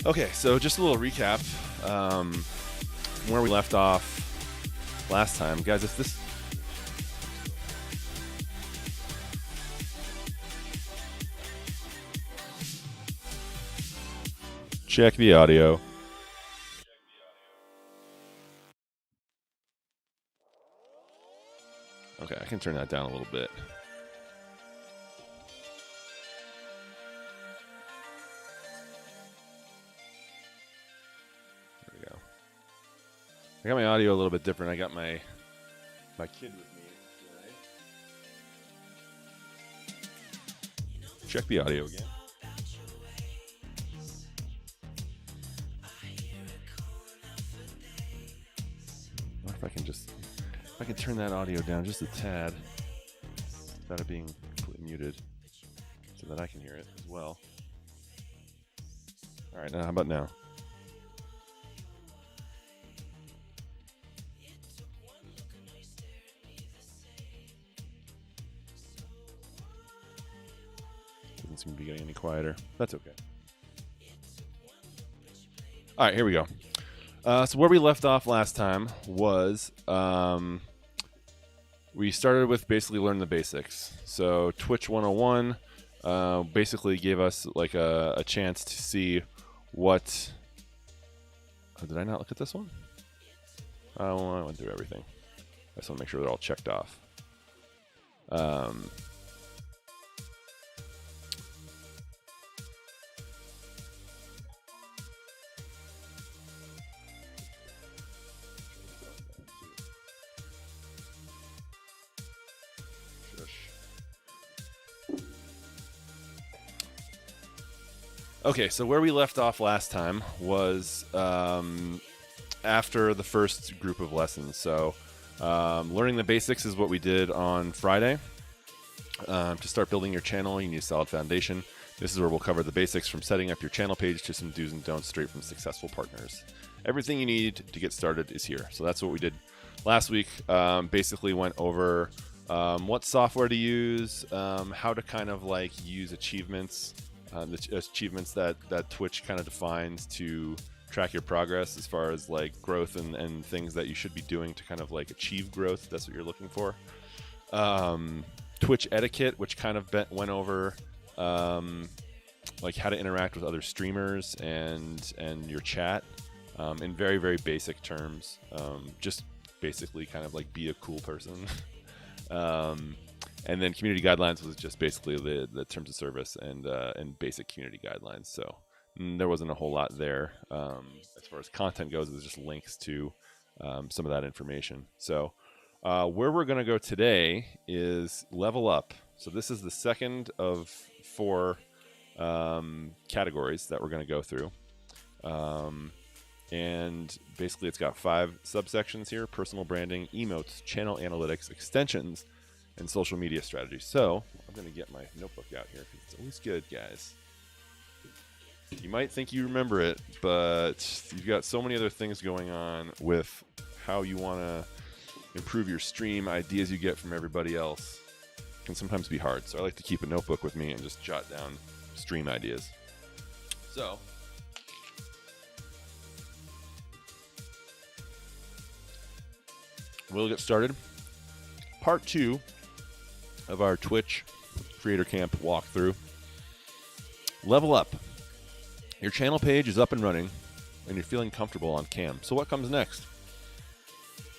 Okay, so just a little recap from where we left off last time. Guys, if this... Check the audio. Okay, I can turn that down a little bit. There we go. I got my audio a little bit different. I got my kid with me today. Check the audio again. If I can turn that audio down just a tad without it being completely muted so that I can hear it as well. All right, now how about now? Doesn't seem to be getting any quieter. That's okay. All right, here we go. So where we left off last time was we started with basically learning the basics. So Twitch 101 basically gave us like a chance to see what... Oh, did I not look at this one? Well, I went through everything. I just want to make sure they're all checked off. Okay, so where we left off last time was after the first group of lessons. So learning the basics is what we did on Friday. To start building your channel, you need a solid foundation. This is where we'll cover the basics from setting up your channel page to some do's and don'ts straight from successful partners. Everything you need to get started is here. So that's what we did last week. Basically went over what software to use, how to kind of like use achievements. The achievements that Twitch kind of defines to track your progress as far as like growth and things that you should be doing to kind of like achieve growth. That's what you're looking for. Twitch etiquette, which kind of went over like how to interact with other streamers and your chat in very, very basic terms. Just basically kind of like be a cool person. And then community guidelines was just basically the terms of service and basic community guidelines. So there wasn't a whole lot there. As far as content goes, it was just links to some of that information. So where we're going to go today is level up. So this is the second of 4 categories that we're going to go through. And basically it's got 5 subsections here: personal branding, emotes, channel analytics, extensions, and social media strategy. So I'm going to get my notebook out here because it's always good, guys. You might think you remember it, but you've got so many other things going on with how you want to improve your stream. Ideas you get from everybody else can sometimes be hard. So I like to keep a notebook with me and just jot down stream ideas. So we'll get started. Part 2 of our Twitch Creator Camp walkthrough. Level up. Your channel page is up and running, and you're feeling comfortable on cam. So what comes next?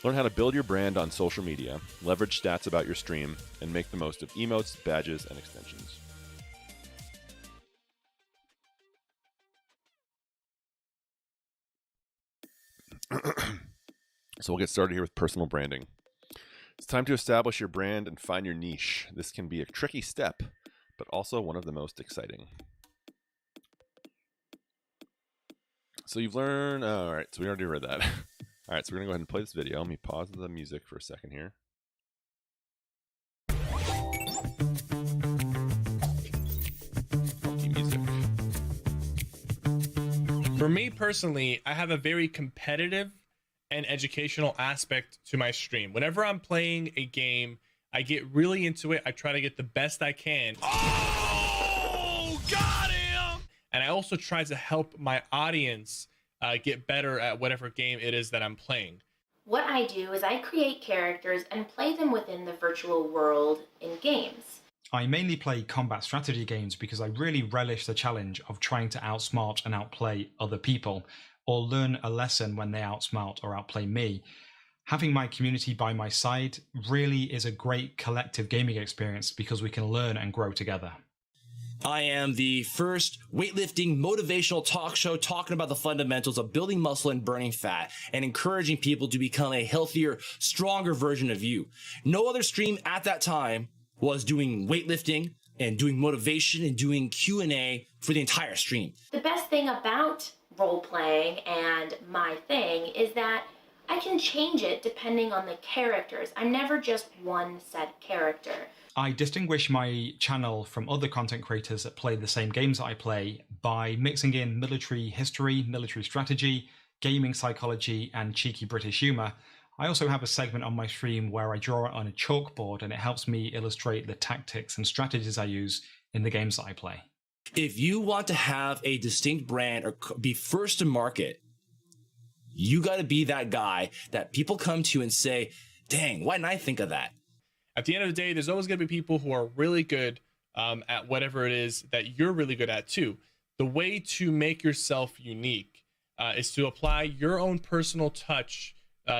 Learn how to build your brand on social media, leverage stats about your stream, and make the most of emotes, badges, and extensions. So we'll get started here with personal branding. It's time to establish your brand and find your niche. This can be a tricky step, but also one of the most exciting. So you've learned... all right, so we already read that. All right, so we're going to go ahead and play this video. Let me pause the music for a second here. Funky music. For me personally, I have a very competitive and educational aspect to my stream. Whenever I'm playing a game, I get really into it. I try to get the best I can. Oh, got him! And I also try to help my audience get better at whatever game it is that I'm playing. What I do is I create characters and play them within the virtual world in games. I mainly play combat strategy games because I really relish the challenge of trying to outsmart and outplay other people, or learn a lesson when they outsmart or outplay me. Having my community by my side really is a great collective gaming experience because we can learn and grow together. I am the first weightlifting motivational talk show talking about the fundamentals of building muscle and burning fat and encouraging people to become a healthier, stronger version of you. No other stream at that time was doing weightlifting and doing motivation and doing Q&A for the entire stream. The best thing about role-playing and my thing is that I can change it depending on the characters. I'm never just one set character. I distinguish my channel from other content creators that play the same games that I play by mixing in military history, military strategy, gaming psychology, and cheeky British humour. I also have a segment on my stream where I draw it on a chalkboard and it helps me illustrate the tactics and strategies I use in the games that I play. If you want to have a distinct brand or be first to market, you got to be that guy that people come to and say, dang, why didn't I think of that? At the end of the day, there's always going to be people who are really good at whatever it is that you're really good at too. The way to make yourself unique is to apply your own personal touch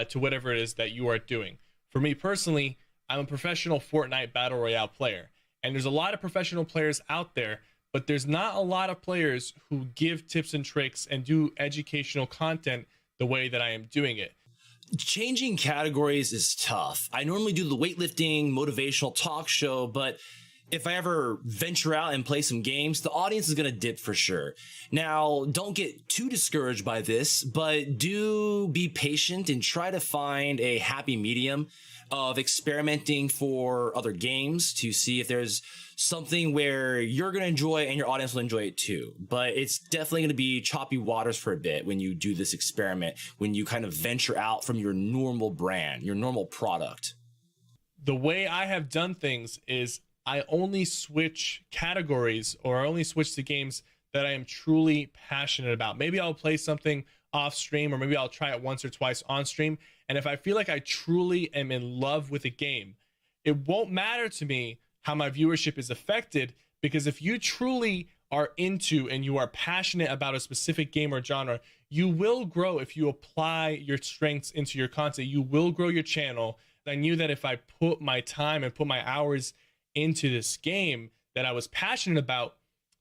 to whatever it is that you are doing. For me personally, I'm a professional Fortnite Battle Royale player, and there's a lot of professional players out there, but there's not a lot of players who give tips and tricks and do educational content the way that I am doing it. Changing categories is tough. I normally do the weightlifting motivational talk show, but if I ever venture out and play some games, the audience is going to dip for sure. Now, don't get too discouraged by this, but do be patient and try to find a happy medium of experimenting for other games to see if there's something where you're going to enjoy and your audience will enjoy it too. But it's definitely going to be choppy waters for a bit when you do this experiment, when you kind of venture out from your normal brand, your normal product. The way I have done things is I only switch categories, or I only switch to games that I am truly passionate about. Maybe I'll play something off stream, or maybe I'll try it once or twice on stream. And if I feel like I truly am in love with a game, it won't matter to me how my viewership is affected, because if you truly are into and you are passionate about a specific game or genre, you will grow. If you apply your strengths into your content, you will grow your channel. I knew that if I put my time and put my hours into this game that I was passionate about,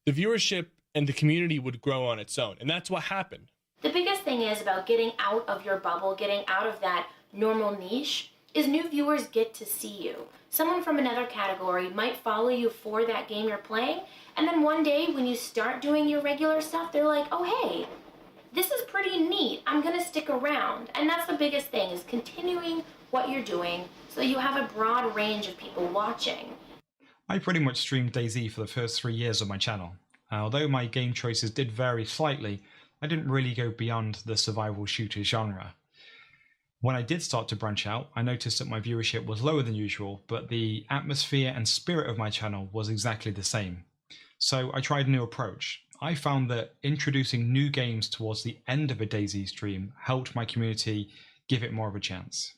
the viewership and the community would grow on its own. And that's what happened. The biggest thing is about getting out of your bubble, getting out of that normal niche, is new viewers get to see you. Someone from another category might follow you for that game you're playing, and then one day when you start doing your regular stuff, they're like, oh hey, this is pretty neat, I'm gonna stick around. And that's the biggest thing, is continuing what you're doing so you have a broad range of people watching. I pretty much streamed DayZ for the first 3 years of my channel. Although my game choices did vary slightly, I didn't really go beyond the survival shooter genre. When I did start to branch out, I noticed that my viewership was lower than usual, but the atmosphere and spirit of my channel was exactly the same. So I tried a new approach. I found that introducing new games towards the end of a DayZ stream helped my community give it more of a chance.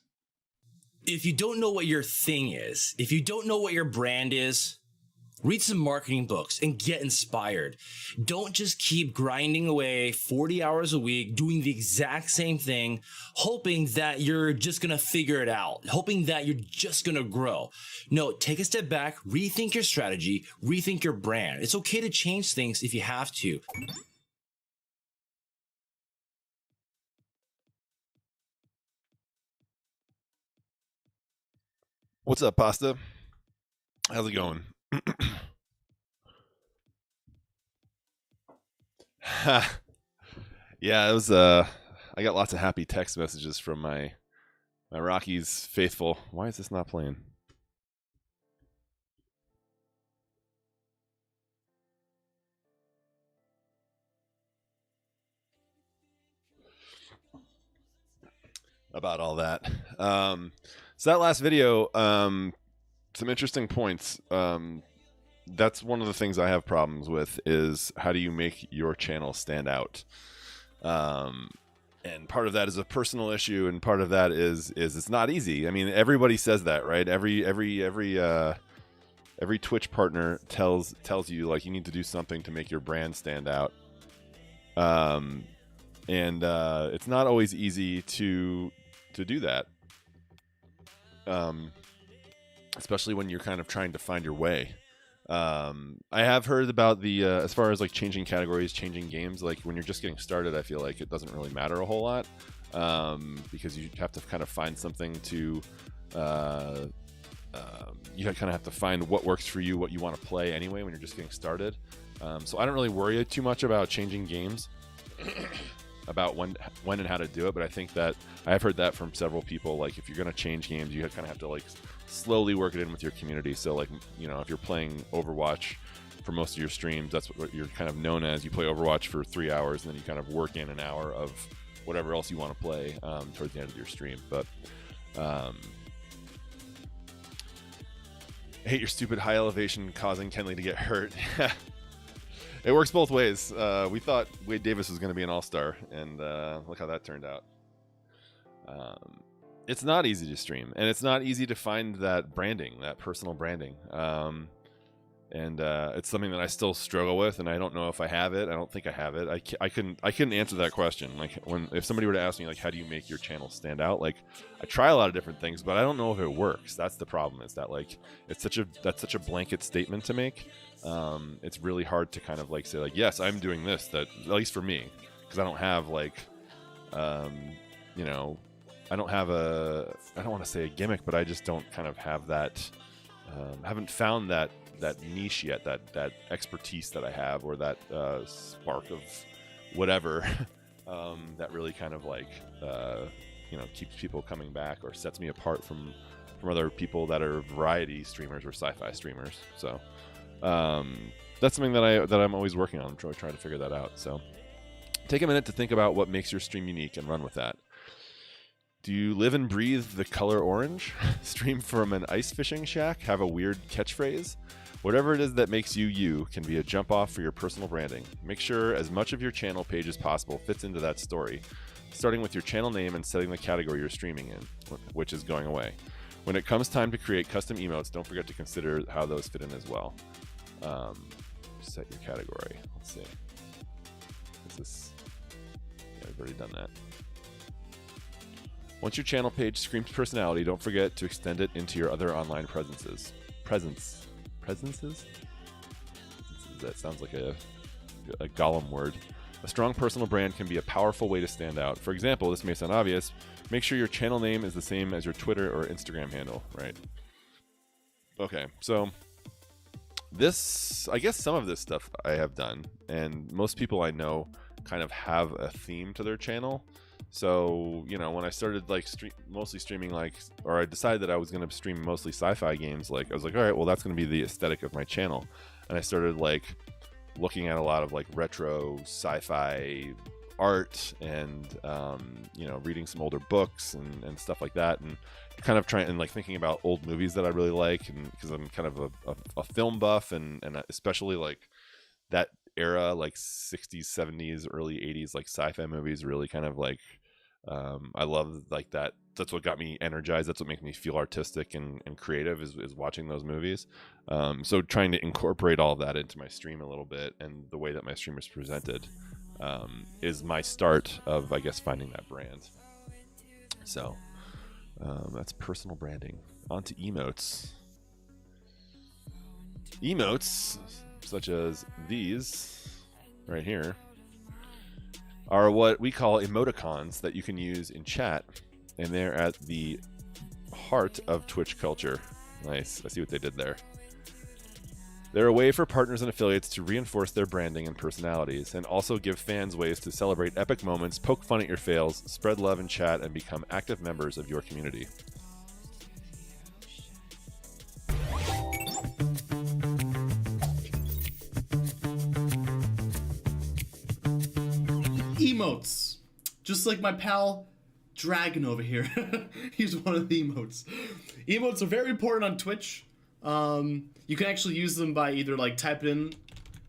If you don't know what your thing is, if you don't know what your brand is, read some marketing books and get inspired. Don't just keep grinding away 40 hours a week, doing the exact same thing, hoping that you're just going to figure it out, hoping that you're just going to grow. No, take a step back, rethink your strategy, rethink your brand. It's okay to change things if you have to. What's up, Pasta? How's it going? Yeah, it was I got lots of happy text messages from my Rockies faithful. Why is this not playing? About all that. So that last video, some interesting points. that's one of the things I have problems with is how do you make your channel stand out? And part of that is a personal issue, and part of that is it's not easy. I mean, everybody says that, right? Every Twitch partner tells you like you need to do something to make your brand stand out. It's not always easy to do that. Especially when you're kind of trying to find your way. I have heard about the as far as like changing categories, changing games. Like when you're just getting started, I feel like it doesn't really matter a whole lot because you have to kind of find something to. You kind of have to find what works for you, what you want to play anyway when you're just getting started. So I don't really worry too much about changing games, about when and how to do it. But I think that I've heard that from several people. Like if you're going to change games, you kind of have to like slowly work it in with your community. So like, you know, if you're playing Overwatch for most of your streams, that's what you're kind of known as. You play Overwatch for 3 hours and then you kind of work in an hour of whatever else you want to play towards the end of your stream. But I hate your stupid high elevation causing Kenley to get hurt. It works both ways. We thought Wade Davis was going to be an all-star, and look how that turned out. It's not easy to stream, and it's not easy to find that branding, that personal branding. It's something that I still struggle with, and I don't know if I have it. I don't think I have it. I couldn't answer that question. Like if somebody were to ask me, like, how do you make your channel stand out? Like I try a lot of different things, but I don't know if it works. That's the problem. Is that like that's such a blanket statement to make. It's really hard to kind of like say like, yes, I'm doing this. That at least for me, because I don't have like, you know, I don't want to say a gimmick, but I just don't kind of have that. Haven't found that niche yet, that expertise that I have, or that spark of whatever that really kind of like you know, keeps people coming back or sets me apart from other people that are variety streamers or sci-fi streamers. So that's something that I'm always working on. I'm trying to figure that out. So take a minute to think about what makes your stream unique and run with that. Do you live and breathe the color orange? Stream from an ice fishing shack? Have a weird catchphrase? Whatever it is that makes you can be a jump off for your personal branding. Make sure as much of your channel page as possible fits into that story, starting with your channel name and setting the category you're streaming in, which is going away. When it comes time to create custom emotes, don't forget to consider how those fit in as well. Set your category. Let's see. Is this? Yeah, we've already done that. Once your channel page screams personality, don't forget to extend it into your other online presences. Presences? That sounds like a Gollum word. A strong personal brand can be a powerful way to stand out. For example, this may sound obvious. Make sure your channel name is the same as your Twitter or Instagram handle, right? Okay, so I guess some of this stuff I have done, and most people I know kind of have a theme to their channel. So, you know, when I started like mostly streaming, like, or I decided that I was going to stream mostly sci-fi games, like I was like, all right, well, that's going to be the aesthetic of my channel. And I started like looking at a lot of like retro sci-fi art and, you know, reading some older books and stuff like that. And kind of trying and like thinking about old movies that I really like. And because I'm kind of a film buff and especially like that era, like 60s, 70s, early 80s, like sci-fi movies really kind of like, I love like that. That's what got me energized. That's what makes me feel artistic and creative is watching those movies. So trying to incorporate all of that into my stream a little bit and the way that my stream is presented is my start of, I guess, finding that brand. So that's personal branding. On to emotes. Emotes, such as these right here, are what we call emoticons that you can use in chat, and they're at the heart of Twitch culture. Nice. I see what they did there. They're a way for partners and affiliates to reinforce their branding and personalities, and also give fans ways to celebrate epic moments, poke fun at your fails, spread love in chat, and become active members of your community. Emotes. Just like my pal Dragon over here. He's one of the emotes. Emotes are very important on Twitch. You can actually use them by either like typing in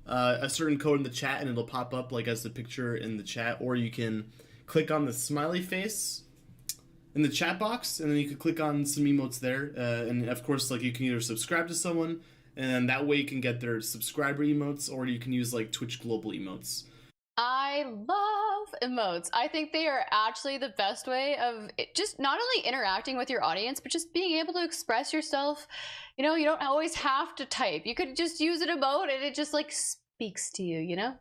a certain code in the chat and it'll pop up like as the picture in the chat, or you can click on the smiley face in the chat box, and then you can click on some emotes there, and of course, like, you can either subscribe to someone, and then that way you can get their subscriber emotes, or you can use like Twitch global emotes. I love emotes. I think they are actually the best way of just not only interacting with your audience, but just being able to express yourself. You know, you don't always have to type. You could just use an emote and it just like speaks to you, you know?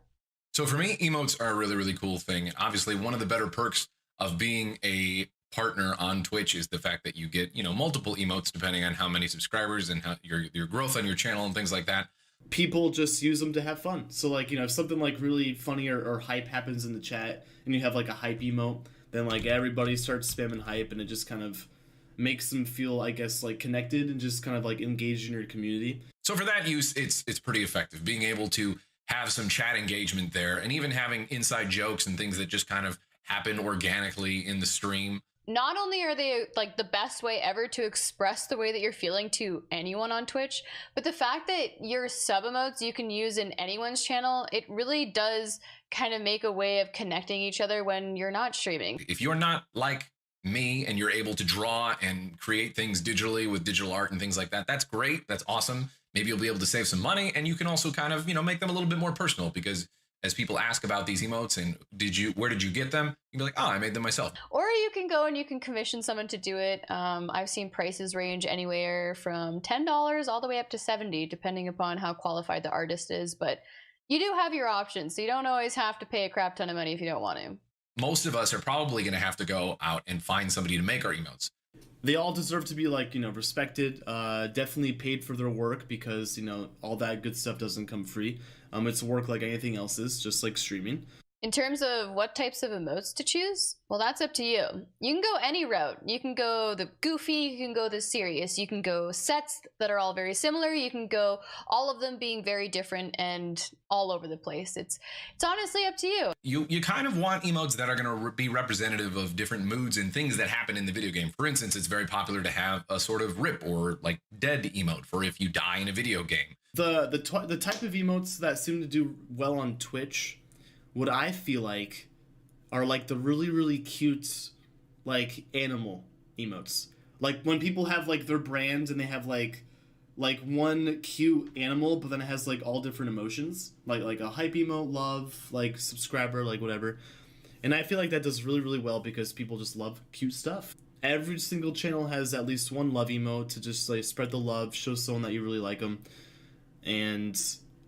So for me, emotes are a really, really cool thing. Obviously, one of the better perks of being a partner on Twitch is the fact that you get, you know, multiple emotes depending on how many subscribers and how your growth on your channel and things like that. People just use them to have fun. So like, you know, if something like really funny or hype happens in the chat and you have like a hype emote, then like everybody starts spamming hype, and it just kind of makes them feel, I guess, like connected and just kind of like engaged in your community. So for that use, it's pretty effective. Being able to have some chat engagement there, and even having inside jokes and things that just kind of happen organically in the stream. Not only are they like the best way ever to express the way that you're feeling to anyone on Twitch, but the fact that your sub emotes you can use in anyone's channel, it really does kind of make a way of connecting each other when you're not streaming. If you're not like me and you're able to draw and create things digitally with digital art and things like that, that's great. That's awesome. Maybe you'll be able to save some money, and you can also kind of, you know, make them a little bit more personal, because as people ask about these emotes and where did you get them? You'd be like, oh, I made them myself. Or you can go and you can commission someone to do it. I've seen prices range anywhere from $10 all the way up to $70, depending upon how qualified the artist is. But you do have your options, so you don't always have to pay a crap ton of money if you don't want to. Most of us are probably going to have to go out and find somebody to make our emotes. They all deserve to be, like, you know, respected, definitely paid for their work, because, you know, all that good stuff doesn't come free. It's work like anything else is, just like streaming. In terms of what types of emotes to choose, well, that's up to you. You can go any route. You can go the goofy, you can go the serious, you can go sets that are all very similar, you can go all of them being very different and all over the place. It's honestly up to you. You kind of want emotes that are going to be representative of different moods and things that happen in the video game. For instance, it's very popular to have a sort of rip or like dead emote for if you die in a video game. The type of emotes that seem to do well on Twitch, what I feel like, are like the really, really cute, like, animal emotes. Like when people have like their brands and they have like one cute animal, but then it has like all different emotions, like a hype emote, love, like subscriber, like whatever. And I feel like that does really, really well because people just love cute stuff. Every single channel has at least one love emote to just like spread the love, show someone that you really like them. And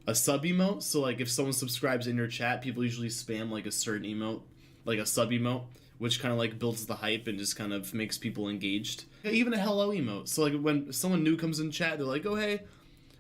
a sub emote, so like if someone subscribes in your chat, people usually spam like a certain emote, like a sub emote, which kind of like builds the hype and just kind of makes people engaged. Even a hello emote, so like when someone new comes in chat, they're like, oh hey,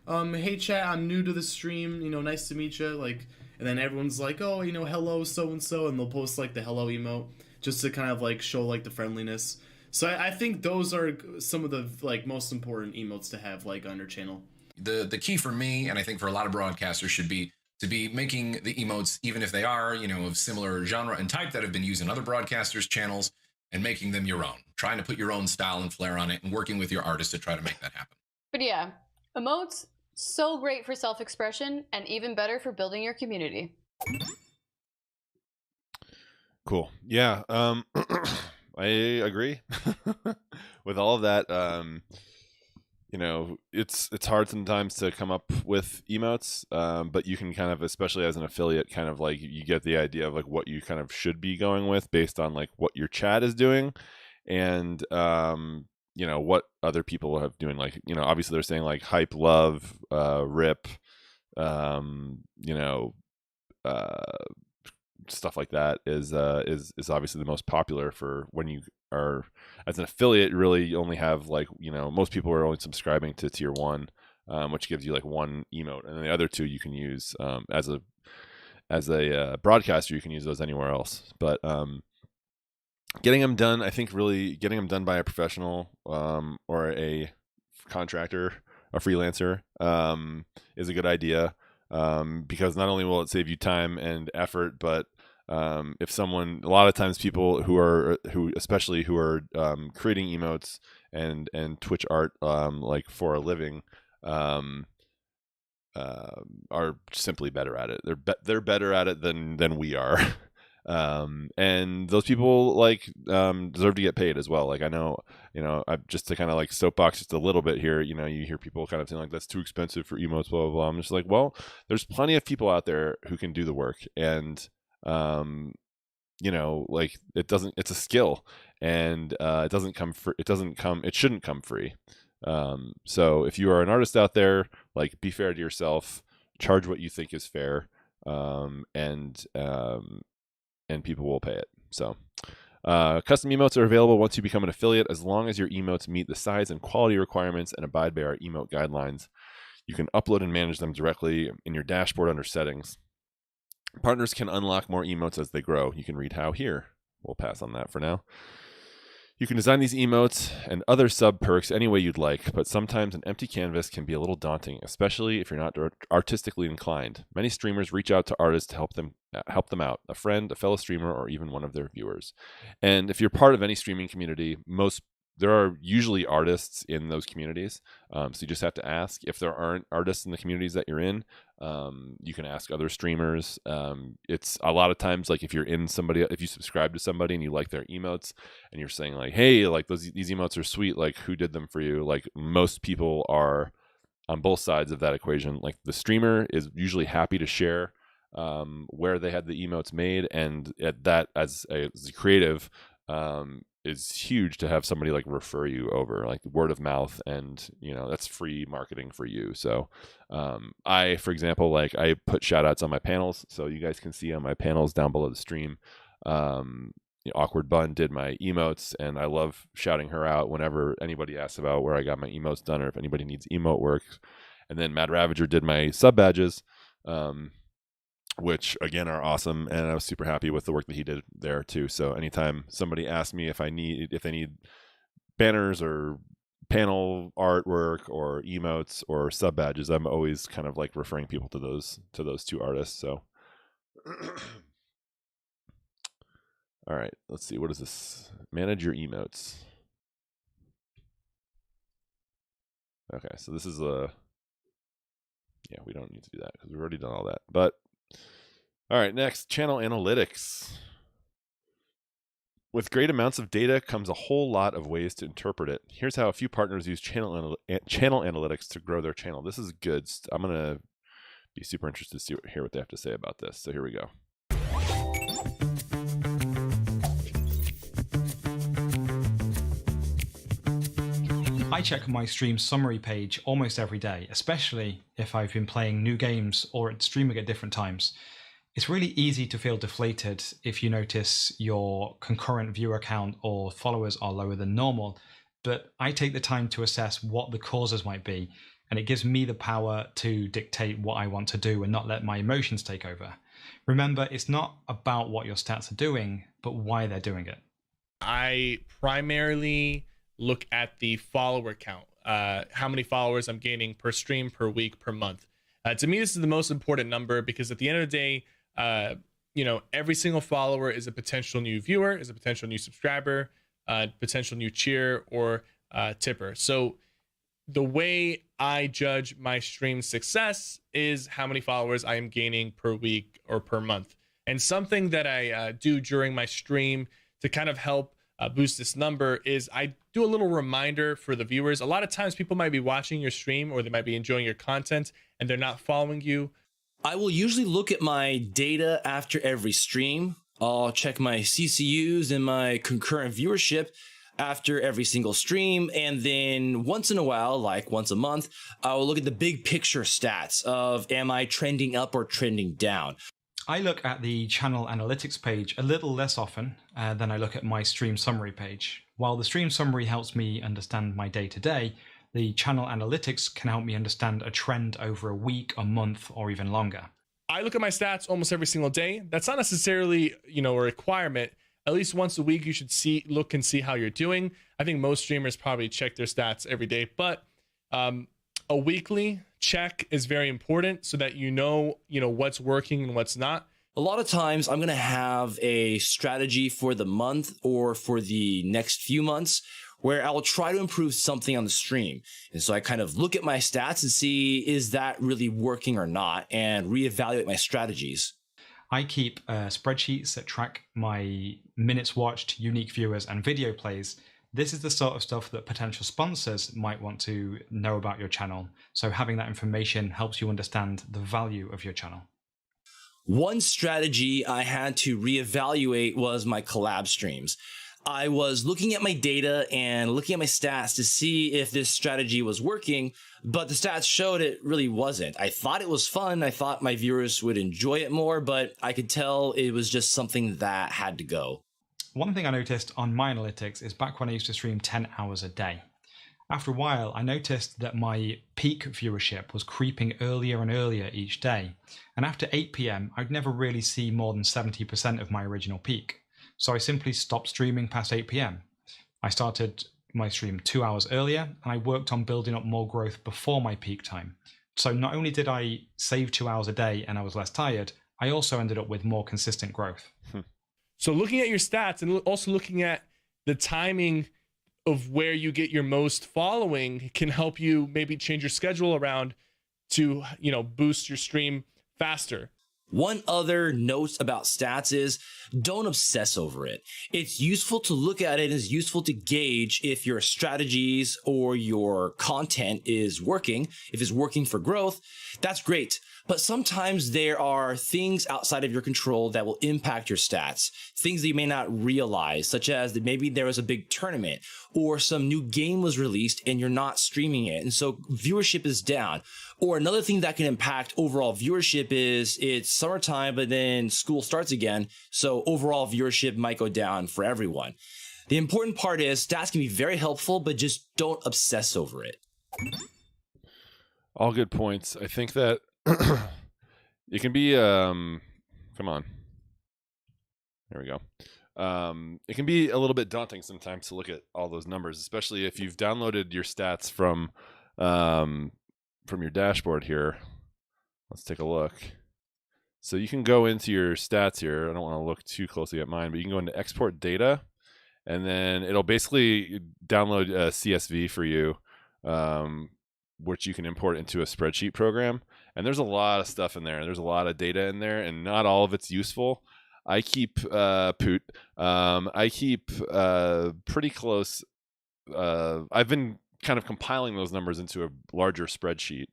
hey chat, I'm new to the stream, you know, nice to meet you, like, and then everyone's like, oh, you know, hello so and so, and they'll post like the hello emote just to kind of like show like the friendliness. So I think those are some of the like most important emotes to have like on your channel. The key for me, and I think for a lot of broadcasters, should be to be making the emotes, even if they are, you know, of similar genre and type that have been used in other broadcasters' channels, and making them your own. Trying to put your own style and flair on it, and working with your artist to try to make that happen. But yeah, emotes, so great for self-expression and even better for building your community. Cool. Yeah. I agree with all of that. You know, it's hard sometimes to come up with emotes, but you can kind of, especially as an affiliate, kind of like you get the idea of like what you kind of should be going with based on like what your chat is doing, and you know, what other people have doing. Like, you know, obviously they're saying like hype, love, rip, you know, stuff like that is obviously the most popular for when you are as an affiliate. Really, you only have like, you know, most people are only subscribing to tier 1, which gives you like one emote, and then the other two you can use as a broadcaster. You can use those anywhere else, but getting them done, I think really getting them done by a professional or a contractor, a freelancer, is a good idea, because not only will it save you time and effort, but if someone, a lot of times people who especially who are creating emotes and Twitch art like for a living, are simply better at it. They're better at it than we are. And those people deserve to get paid as well. Like, I know, I just to kind of like soapbox just a little bit here, you hear people kind of saying like, that's too expensive for emotes, blah, blah, blah. I'm just like, well, there's plenty of people out there who can do the work, and, like it's a skill, and, it shouldn't come free. So if you are an artist out there, like, be fair to yourself, charge what you think is fair, and people will pay it. So custom emotes are available once you become an affiliate, as long as your emotes meet the size and quality requirements and abide by our emote guidelines. You can upload and manage them directly in your dashboard under settings. Partners can unlock more emotes as they grow. You can read how here. We'll pass on that for now. You can design these emotes and other sub perks any way you'd like, but sometimes an empty canvas can be a little daunting, especially if you're not artistically inclined. Many streamers reach out to artists to help them out, a friend, a fellow streamer, or even one of their viewers. And if you're part of any streaming community, there are usually artists in those communities. So you just have to ask. If there aren't artists in the communities that you're in, you can ask other streamers. It's a lot of times, like, if you subscribe to somebody and you like their emotes and you're saying like, hey, like these emotes are sweet, like, who did them for you? Like, most people are on both sides of that equation. Like, the streamer is usually happy to share where they had the emotes made, and at that, as a creative, is huge to have somebody like refer you over, like word of mouth, and that's free marketing for you. So I, for example, like, I put shout outs on my panels, so you guys can see on my panels down below the stream. Awkward Bun did my emotes, and I love shouting her out whenever anybody asks about where I got my emotes done, or if anybody needs emote work. And then Mad Ravager did my sub badges, which again are awesome, and I was super happy with the work that he did there too. So anytime somebody asks me if they need banners or panel artwork or emotes or sub badges, I'm always kind of like referring people to those two artists. So all right, let's see, what is this? Manage your emotes. Okay, so this is we don't need to do that because we've already done all that. But all right, next, channel analytics. With great amounts of data comes a whole lot of ways to interpret it. Here's how a few partners use channel analytics to grow their channel. This is good. I'm going to be super interested to hear what they have to say about this. So here we go. I check my stream summary page almost every day, especially if I've been playing new games or streaming at different times. It's really easy to feel deflated if you notice your concurrent viewer count or followers are lower than normal, but I take the time to assess what the causes might be, and it gives me the power to dictate what I want to do and not let my emotions take over. Remember, it's not about what your stats are doing, but why they're doing it. I primarily look at the follower count, how many followers I'm gaining per stream, per week, per month. To me, this is the most important number, because at the end of the day, every single follower is a potential new viewer, is a potential new subscriber, potential new cheer or tipper. So the way I judge my stream success is how many followers I am gaining per week or per month. And something that I do during my stream to kind of help boost this number is I do a little reminder for the viewers. A lot of times people might be watching your stream or they might be enjoying your content and they're not following you. I will usually look at my data after every stream. I'll check my CCUs and my concurrent viewership after every single stream. And then once in a while, like once a month, I will look at the big picture stats of, am I trending up or trending down? I look at the channel analytics page a little less often than I look at my stream summary page. While the stream summary helps me understand my day-to-day, the channel analytics can help me understand a trend over a week, a month, or even longer. I look at my stats almost every single day. That's not necessarily, a requirement. At least once a week, you should look and see how you're doing. I think most streamers probably check their stats every day, but a weekly check is very important so that you know what's working and what's not. A lot of times I'm going to have a strategy for the month or for the next few months where I will try to improve something on the stream. And so I kind of look at my stats and see, is that really working or not, and reevaluate my strategies. I keep spreadsheets that track my minutes watched, unique viewers, and video plays. This is the sort of stuff that potential sponsors might want to know about your channel. So having that information helps you understand the value of your channel. One strategy I had to reevaluate was my collab streams. I was looking at my data and looking at my stats to see if this strategy was working, but the stats showed it really wasn't. I thought it was fun. I thought my viewers would enjoy it more, but I could tell it was just something that had to go. One thing I noticed on my analytics is back when I used to stream 10 hours a day. After a while, I noticed that my peak viewership was creeping earlier and earlier each day. And after 8 p.m, I'd never really see more than 70% of my original peak. So I simply stopped streaming past 8 p.m. I started my stream 2 hours earlier, and I worked on building up more growth before my peak time. So not only did I save 2 hours a day and I was less tired, I also ended up with more consistent growth. So looking at your stats and also looking at the timing of where you get your most following can help you maybe change your schedule around to, boost your stream faster. One other note about stats is don't obsess over it. It's useful to look at it, it's useful to gauge if your strategies or your content is working. If it's working for growth, that's great. But sometimes there are things outside of your control that will impact your stats, things that you may not realize, such as that maybe there was a big tournament or some new game was released and you're not streaming it. And so viewership is down. Or another thing that can impact overall viewership is it's summertime, but then school starts again. So overall viewership might go down for everyone. The important part is stats can be very helpful, but just don't obsess over it. All good points. I think that it can be come on, there we go. It can be a little bit daunting sometimes to look at all those numbers, especially if you've downloaded your stats from your dashboard here. Let's take a look. So you can go into your stats here. I don't want to look too closely at mine, but you can go into export data, and then it'll basically download a CSV for you, which you can import into a spreadsheet program. And there's a lot of stuff in there. There's a lot of data in there, and not all of it's useful. I keep I keep pretty close. I've been kind of compiling those numbers into a larger spreadsheet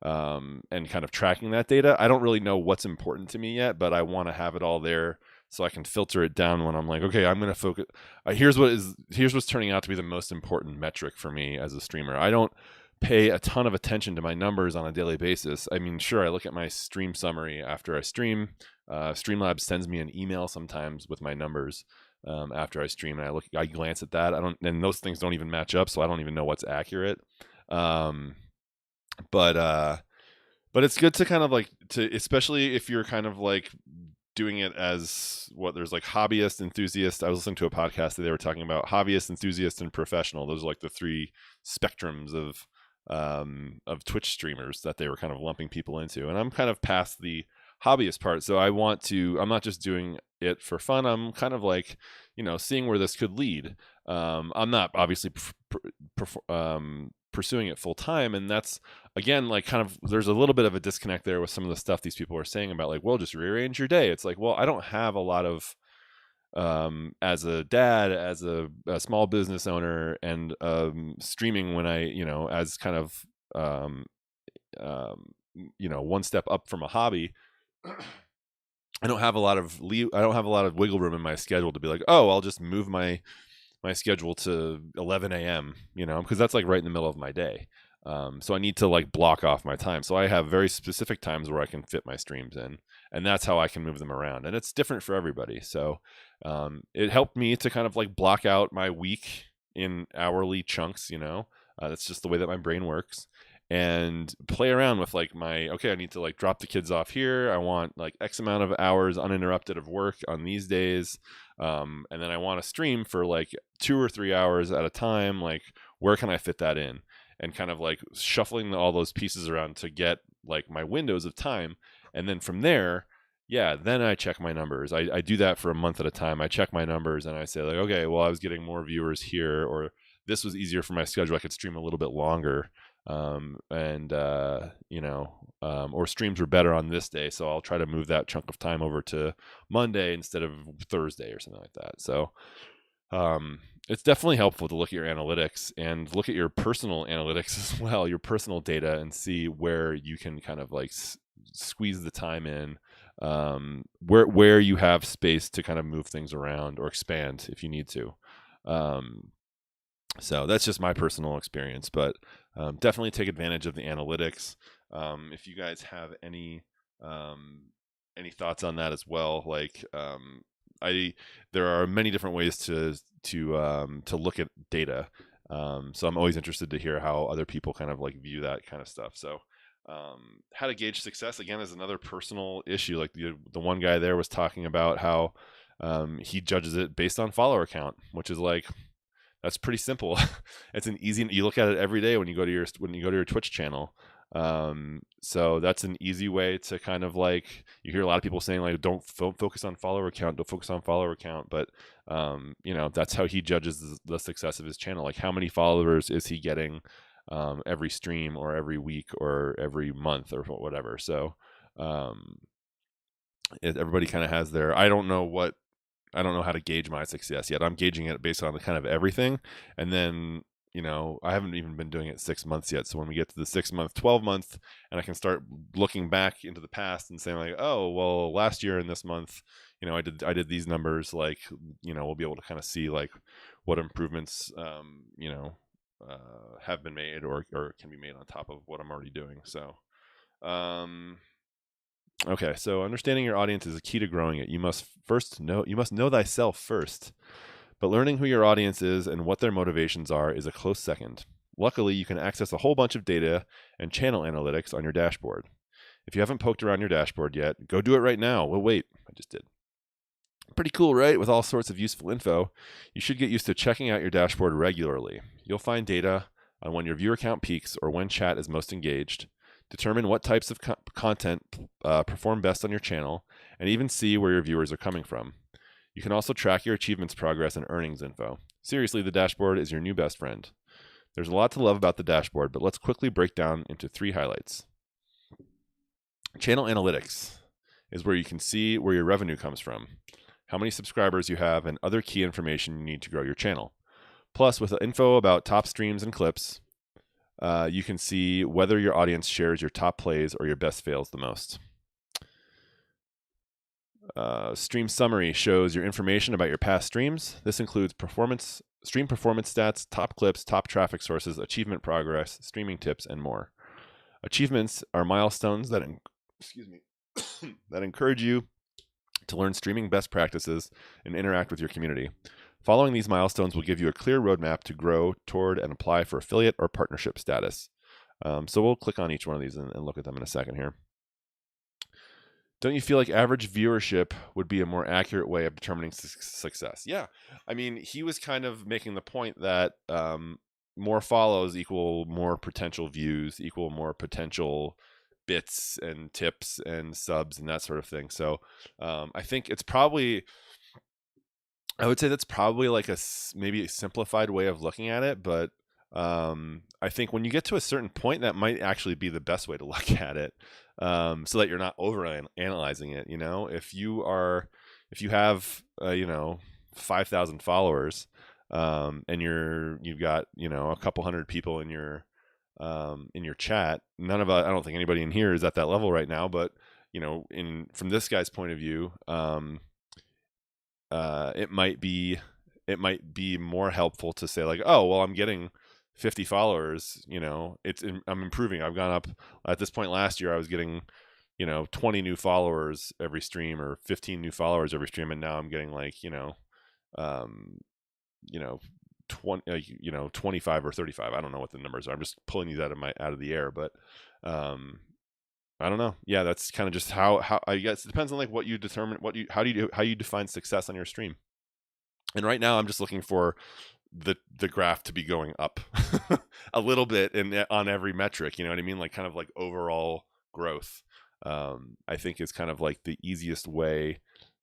and kind of tracking that data. I don't really know what's important to me yet, but I want to have it all there so I can filter it down when I'm like, okay, I'm going to focus. Here's what's turning out to be the most important metric for me as a streamer. I don't pay a ton of attention to my numbers on a daily basis. I mean, sure, I look at my stream summary after I stream. Streamlabs sends me an email sometimes with my numbers after I stream, and I glance at that. And those things don't even match up, so I don't even know what's accurate. But it's good to kind of especially if you're kind of like doing it as there's like hobbyist, enthusiast. I was listening to a podcast that they were talking about hobbyist, enthusiast, and professional. Those are like the three spectrums of Twitch streamers that they were kind of lumping people into. And I'm kind of past the hobbyist part. So I'm not just doing it for fun. I'm kind of like, seeing where this could lead. I'm not obviously pursuing it full time. And that's, again, like kind of, there's a little bit of a disconnect there with some of the stuff these people are saying about like, well, just rearrange your day. It's like, well, I don't have a lot of, as a dad, as a small business owner, and streaming when I, as kind of, one step up from a hobby, I don't have a lot of wiggle room in my schedule to be like, oh, I'll just move my schedule to 11 a.m., because that's like right in the middle of my day. So I need to like block off my time. So I have very specific times where I can fit my streams in, and that's how I can move them around. And it's different for everybody. So it helped me to kind of like block out my week in hourly chunks, that's just the way that my brain works, and play around with like I need to like drop the kids off here. I want like X amount of hours uninterrupted of work on these days. And then I want to stream for like 2 or 3 hours at a time. Like, where can I fit that in? And kind of like shuffling all those pieces around to get like my windows of time. And then from there, then I check my numbers. I do that for a month at a time. I check my numbers and I say like, okay, well, I was getting more viewers here, or this was easier for my schedule. I could stream a little bit longer, or streams were better on this day, so I'll try to move that chunk of time over to Monday instead of Thursday or something like that. So it's definitely helpful to look at your analytics and look at your personal analytics as well, your personal data, and see where you can kind of like squeeze the time in, where you have space to kind of move things around or expand if you need to. So that's just my personal experience, but definitely take advantage of the analytics. If you guys have any thoughts on that as well, like there are many different ways to look at data. So I'm always interested to hear how other people kind of like view that kind of stuff. So how to gauge success, again, is another personal issue. Like the one guy there was talking about how he judges it based on follower count, which is like, that's pretty simple. It's an easy, you look at it every day when you go to your Twitch channel. So that's an easy way to kind of like, you hear a lot of people saying like, don't focus on follower count, but that's how he judges the success of his channel. Like, how many followers is he getting every stream or every week or every month or whatever. So everybody kind of has their, I don't know how to gauge my success yet. I'm gauging it based on the kind of everything. And then, I haven't even been doing it 6 months yet. So when we get to the 6 month, 12 month, and I can start looking back into the past and saying like, oh, well, last year in this month, I did these numbers, like, we'll be able to kind of see like what improvements, have been made or can be made on top of what I'm already doing. So, okay, so understanding your audience is a key to growing it. You must know thyself first, but learning who your audience is and what their motivations are is a close second. Luckily, you can access a whole bunch of data and channel analytics on your dashboard. If you haven't poked around your dashboard yet, go do it right now. Well, wait, I just did. Pretty cool, right? With all sorts of useful info. You should get used to checking out your dashboard regularly. You'll find data on when your viewer count peaks or when chat is most engaged. Determine what types of content perform best on your channel, and even see where your viewers are coming from. You can also track your achievements progress and earnings info. Seriously, the dashboard is your new best friend. There's a lot to love about the dashboard, but let's quickly break down into 3 highlights. Channel analytics is where you can see where your revenue comes from, how many subscribers you have, and other key information you need to grow your channel. Plus, with info about top streams and clips, you can see whether your audience shares your top plays or your best fails the most. Stream summary shows your information about your past streams. This includes stream performance stats, top clips, top traffic sources, achievement progress, streaming tips, and more. Achievements are milestones that encourage you to learn streaming best practices and interact with your community. Following these milestones will give you a clear roadmap to grow toward and apply for affiliate or partnership status. So we'll click on each one of these and look at them in a second here. Don't you feel like average viewership would be a more accurate way of determining success? Yeah. I mean, he was kind of making the point that more follows equal more potential views, equal more potential bits and tips and subs and that sort of thing. So I think it's probably, I would say that's probably like maybe a simplified way of looking at it, but I think when you get to a certain point, that might actually be the best way to look at it, so that you're not over analyzing it. If you have 5,000 followers, and you've got a couple hundred people in your chat. I don't think anybody in here is at that level right now, but from this guy's point of view, it might be more helpful to say like, oh, well, I'm getting 50 followers, I'm improving. I've gone up. At this point last year, I was getting 20 new followers every stream or 15 new followers every stream, and now I'm getting like 25 or 35. I don't know what the numbers are. I'm just pulling these out of the air, but I don't know. Yeah, that's kind of just how I guess it depends on like what you determine, how you define success on your stream. And right now I'm just looking for the graph to be going up a little bit on every metric, you know what I mean? Like kind of like overall growth. I think is kind of like the easiest way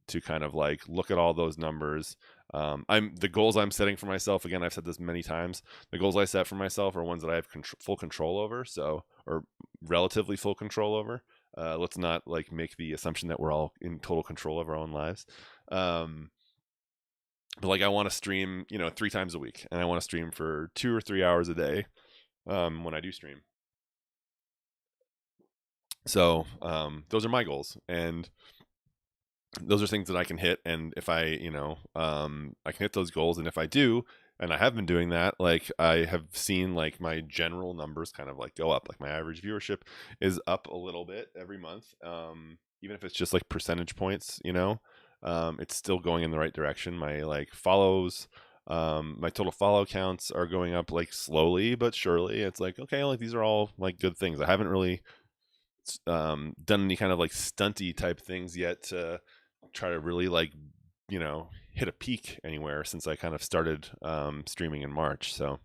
to kind of like look at all those numbers. I'm the goals I'm setting for myself. Again, I've said this many times. The goals I set for myself are ones that I have full control over. So, or relatively full control over. Let's not like make the assumption that we're all in total control of our own lives. But like, I want to stream, 3 times a week, and I want to stream for 2 or 3 hours a day when I do stream. So those are my goals, and those are things that I can hit. And if I, I can hit those goals, and if I do, and I have been doing that, like I have seen like my general numbers kind of like go up. Like my average viewership is up a little bit every month, even if it's just like percentage points, it's still going in the right direction. My like follows, my total follow counts are going up like slowly but surely. It's like, okay, like these are all like good things. I haven't really done any kind of like stunty type things yet to try to really like, hit a peak anywhere since I kind of started streaming in March. So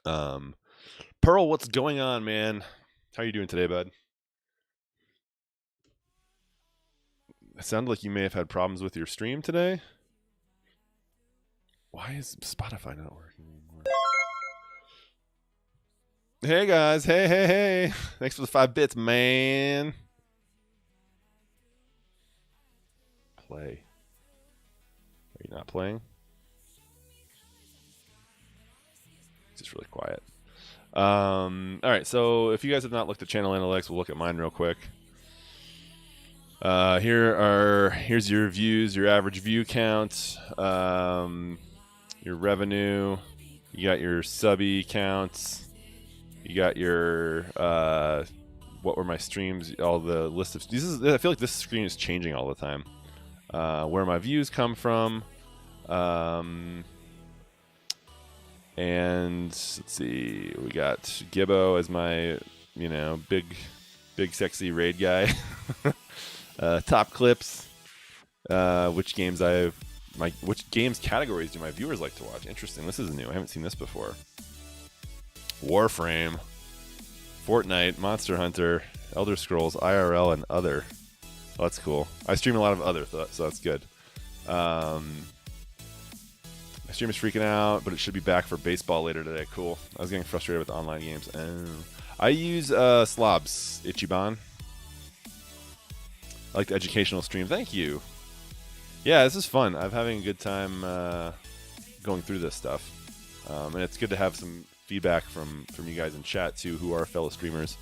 Pearl, what's going on, man? How are you doing today, bud? It sounded like you may have had problems with your stream today. Why is Spotify not working anymore? Hey guys, hey. Thanks for the 5 bits, man. Play. Are you not playing? It's just really quiet. All right, so if you guys have not looked at channel analytics, we'll look at mine real quick. Here's your views, your average view count, your revenue. You got your subby counts. You got your what were my streams? All the list of I feel like this screen is changing all the time. Where my views come from, and let's see, we got Gibbo as my big sexy raid guy. Top clips, which games categories do my viewers like to watch? Interesting. This is new. I haven't seen this before. Warframe, Fortnite, Monster Hunter, Elder Scrolls, IRL, and other. Oh, that's cool. I stream a lot of other, so that's good. My stream is freaking out, but it should be back for baseball later today. Cool. I was getting frustrated with online games. I use Slobs, Ichiban. I like the educational stream. Thank you. Yeah, this is fun. I'm having a good time going through this stuff. And it's good to have some feedback from you guys in chat, too, who are fellow streamers.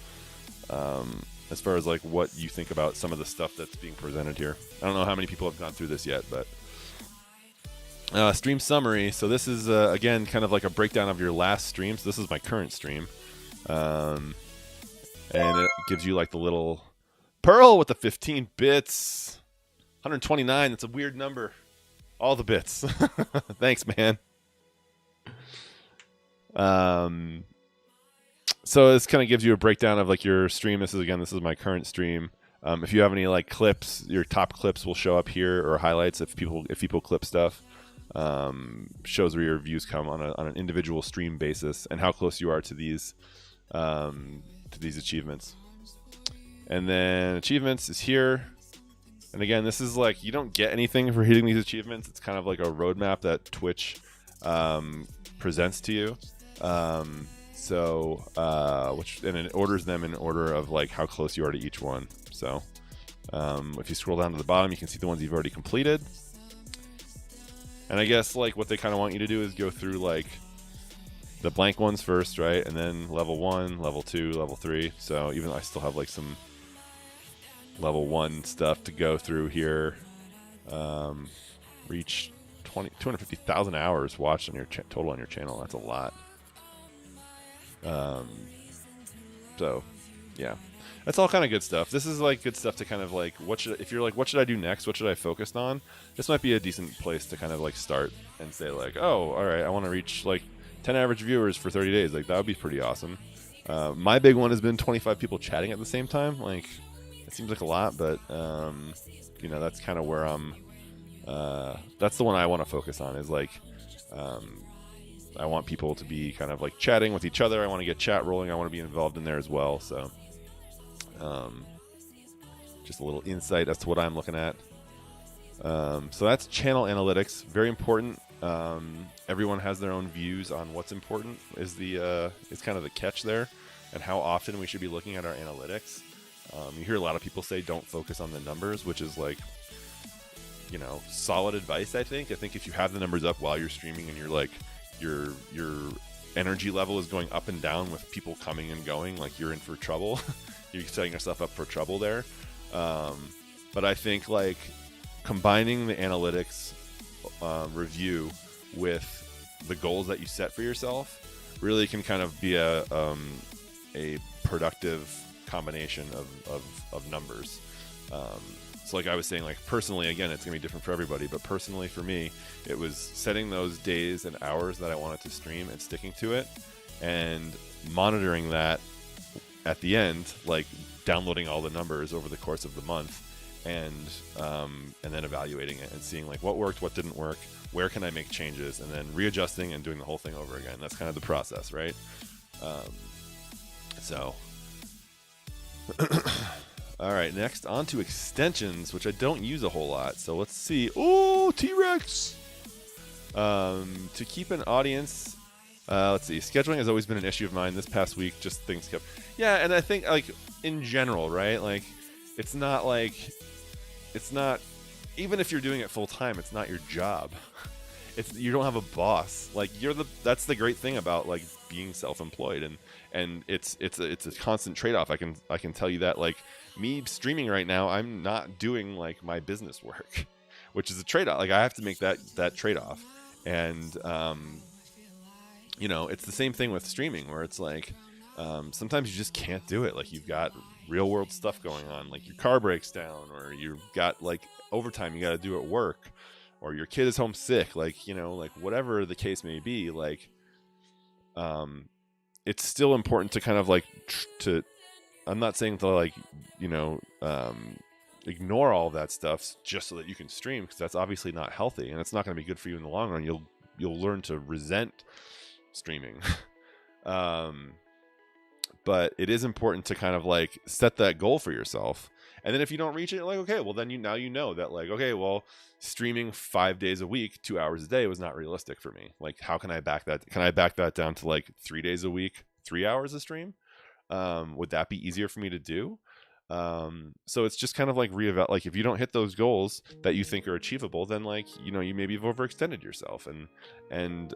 As far as like what you think about some of the stuff that's being presented here. I don't know how many people have gone through this yet, but stream summary. So this is again kind of like a breakdown of your last stream. So this is my current stream, and it gives you like the little Pearl with the 15 bits, 129. That's a weird number. All the bits. Thanks, man. So this kind of gives you a breakdown of like your stream. This is my current stream. If you have any like clips, your top clips will show up here, or highlights if people clip stuff. Shows where your views come on an individual stream basis and how close you are to these achievements. And then achievements is here. And again, this is like, you don't get anything for hitting these achievements. It's kind of like a roadmap that Twitch presents to you. And it orders them in order of like how close you are to each one. So if you scroll down to the bottom, you can see the ones you've already completed. And I guess like what they kind of want you to do is go through like the blank ones first, right? And then level 1, level 2, level 3. So even though I still have like some level 1 stuff to go through here. Reach 250,000 hours watched on your total on your channel. That's a lot. So yeah, that's all kind of good stuff. This is like good stuff to kind of like, if you're like, what should I do next? What should I focus on? This might be a decent place to kind of like start and say like, oh, all right, I want to reach like 10 average viewers for 30 days. Like that would be pretty awesome. My big one has been 25 people chatting at the same time. Like it seems like a lot, but that's kind of where I'm, that's the one I want to focus on is like, I want people to be kind of like chatting with each other. I want to get chat rolling. I want to be involved in there as well. So, just a little insight as to what I'm looking at. So that's channel analytics, very important. Everyone has their own views on what's important is kind of the catch there, and how often we should be looking at our analytics. You hear a lot of people say don't focus on the numbers, which is like, solid advice. I think if you have the numbers up while you're streaming and you're like your energy level is going up and down with people coming and going, like you're in for trouble. You're setting yourself up for trouble there. But I think like combining the analytics review with the goals that you set for yourself really can kind of be a productive combination of numbers. So like I was saying, like personally, again, it's gonna be different for everybody, but personally for me, it was setting those days and hours that I wanted to stream and sticking to it, and monitoring that at the end, like downloading all the numbers over the course of the month, and then evaluating it and seeing like what worked, what didn't work, where can I make changes, and then readjusting and doing the whole thing over again. That's kind of the process, right? All right, next on to extensions, which I don't use a whole lot. So let's see. Oh, T-Rex! To keep an audience, let's see. Scheduling has always been an issue of mine. This past week, just things kept... Yeah, and I think, like, in general, right? Like, it's not... Even if you're doing it full-time, it's not your job. You don't have a boss. Like, that's the great thing about, like, being self-employed. And it's a constant trade-off. I can tell you that, like, me streaming right now, I'm not doing like my business work, which is a trade-off. Like I have to make that trade-off. And it's the same thing with streaming, where it's like sometimes you just can't do it. Like you've got real world stuff going on, like your car breaks down, or you've got like overtime you got to do at work, or your kid is homesick, like like whatever the case may be. Like it's still important to kind of like I'm not saying to like, ignore all of that stuff just so that you can stream, because that's obviously not healthy, and it's not going to be good for you in the long run. You'll learn to resent streaming. But it is important to kind of like set that goal for yourself. And then if you don't reach it, like, okay, well then you know that like, okay, well, streaming 5 days a week, 2 hours a day was not realistic for me. Like, how can I back that? Can I back that down to like 3 days a week, 3 hours a stream? Would that be easier for me to do? So it's just kind of like like if you don't hit those goals that you think are achievable, then like, you maybe have overextended yourself, and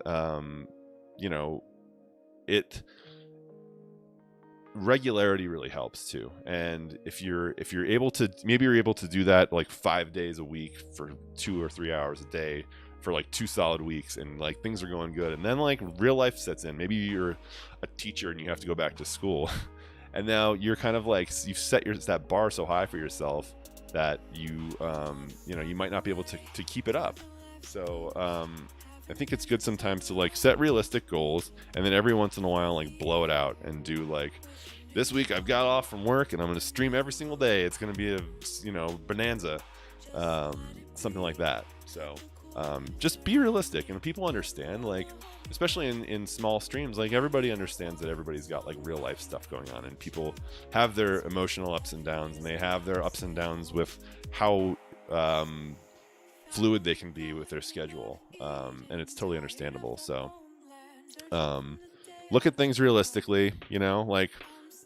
regularity really helps too. And if you're able to, maybe you're able to do that like 5 days a week for 2 or 3 hours a day for like 2 solid weeks, and like things are going good, and then like real life sets in. Maybe you're a teacher and you have to go back to school and now you're kind of like, you've set that bar so high for yourself that you might not be able to keep it up. So I think it's good sometimes to like set realistic goals, and then every once in a while like blow it out and do like, this week I've got off from work and I'm going to stream every single day. It's going to be a bonanza, something like that. So just be realistic, and people understand, like especially in small streams, like everybody understands that everybody's got like real life stuff going on, and people have their emotional ups and downs, and they have their ups and downs with how fluid they can be with their schedule, and it's totally understandable. So look at things realistically, like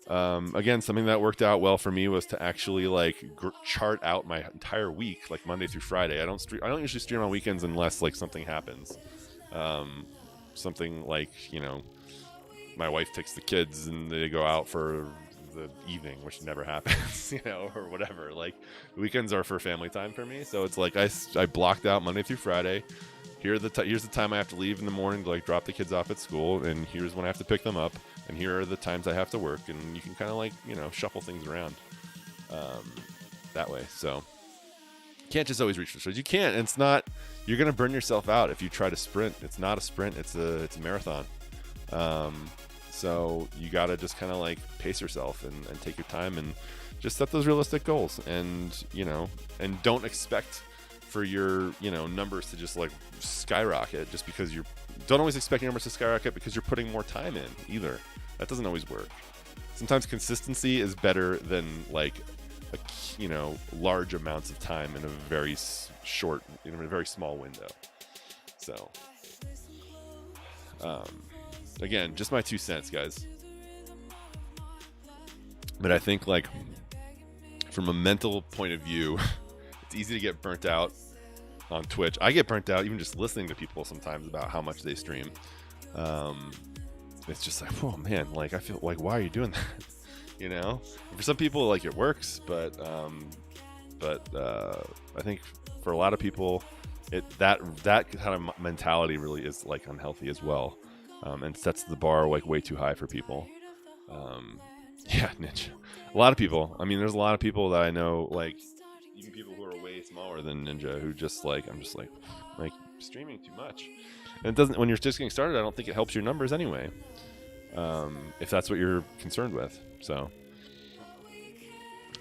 again, something that worked out well for me was to actually like chart out my entire week, like Monday through Friday. I don't usually stream on weekends unless like something happens, something like my wife takes the kids and they go out for the evening, which never happens, or whatever. Like weekends are for family time for me, so it's like I blocked out Monday through Friday. Here's the time I have to leave in the morning to like drop the kids off at school, and here's when I have to pick them up, and here are the times I have to work, and you can kind of like shuffle things around that way. So you can't just always reach for it. You can't, and it's not. You're gonna burn yourself out if you try to sprint. It's not a sprint. It's a marathon. So you gotta just kind of like pace yourself and take your time and just set those realistic goals, and and don't expect for your numbers to just like skyrocket just because don't always expect your numbers to skyrocket because you're putting more time in either. That doesn't always work. Sometimes consistency is better than like large amounts of time in a very short, in a very small window. So, again, just my 2 cents, guys. But I think, like, from a mental point of view, it's easy to get burnt out on Twitch. I get burnt out even just listening to people sometimes about how much they stream. It's just like, oh man, like, I feel like, why are you doing that? For some people, like, it works, but I think for a lot of people, that kind of mentality really is, like, unhealthy as well, and sets the bar, like, way too high for people. Yeah, Ninja. A lot of people. I mean, there's a lot of people that I know, like, even people who are way smaller than Ninja, who just, like, I'm just like streaming too much. And it doesn't, when you're just getting started, I don't think it helps your numbers anyway, if that's what you're concerned with. So,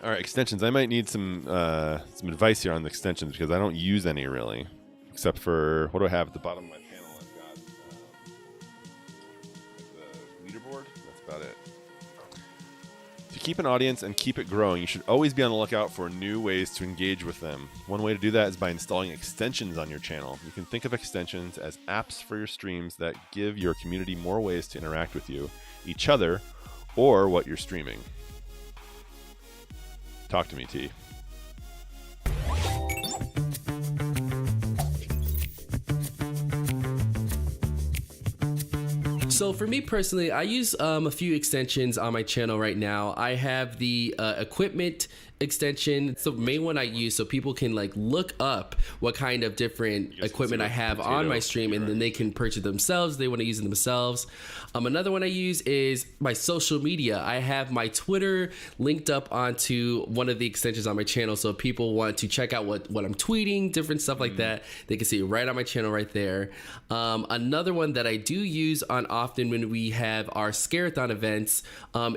all right, extensions. I might need some advice here on the extensions, because I don't use any really, except for, what do I have at the bottom of my panel? I've got the leaderboard. That's about it. To keep an audience and keep it growing, you should always be on the lookout for new ways to engage with them. One way to do that is by installing extensions on your channel. You can think of extensions as apps for your streams that give your community more ways to interact with you, each other, or what you're streaming. Talk to me, T. So for me personally, I use a few extensions on my channel right now. I have the equipment extension. It's the main one I use, so people can, like, look up what kind of different equipment I have on my stream, and then they can purchase themselves. They want to use it themselves. Another one I use is my social media. I have my Twitter linked up onto one of the extensions on my channel, so if people want to check out what I'm tweeting, different stuff like that, they can see it right on my channel right there. Another one that I do use on often when we have our Scarathon events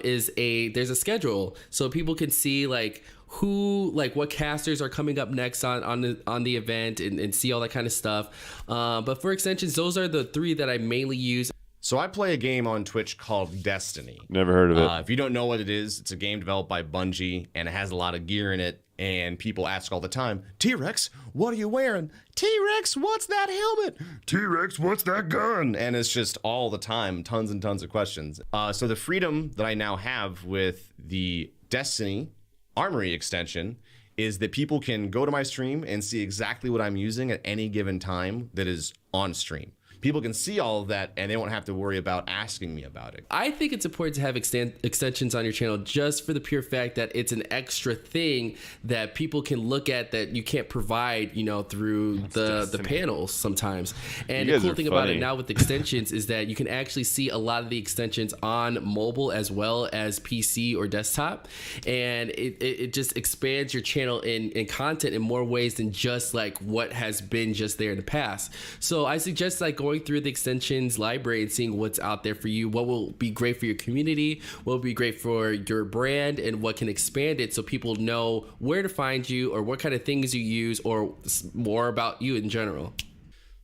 is there's a schedule, so people can see, like, what casters are coming up next on the event, and see all that kind of stuff. But for extensions, those are the 3 that I mainly use. So I play a game on Twitch called Destiny. Never heard of it. If you don't know what it is, it's a game developed by Bungie, and it has a lot of gear in it. And people ask all the time, T-Rex, what are you wearing? T-Rex, what's that helmet? T-Rex, what's that gun? And it's just all the time, tons and tons of questions. So the freedom that I now have with the Destiny Armory extension is that people can go to my stream and see exactly what I'm using at any given time that is on stream. People can see all of that, and they won't have to worry about asking me about it. I think it's important to have extensions on your channel just for the pure fact that it's an extra thing that people can look at that you can't provide, through the panels sometimes. And the cool thing about it now with extensions is that you can actually see a lot of the extensions on mobile as well as PC or desktop. And it just expands your channel in content in more ways than just like what has been just there in the past. So I suggest going through the extensions library and seeing what's out there for you, what will be great for your community, what will be great for your brand, and what can expand it so people know where to find you or what kind of things you use or more about you in general.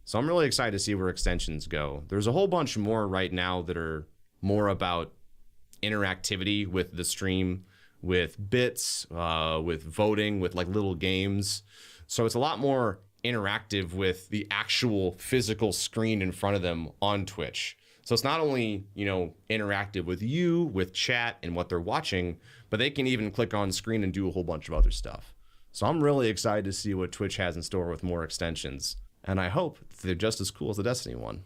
So I'm really excited to see where extensions go. There's a whole bunch more right now that are more about interactivity with the stream, with bits, with voting, with like little games. So it's a lot more interactive with the actual physical screen in front of them on Twitch. So it's not only, interactive with you, with chat and what they're watching, but they can even click on screen and do a whole bunch of other stuff. So I'm really excited to see what Twitch has in store with more extensions. And I hope they're just as cool as the Destiny one.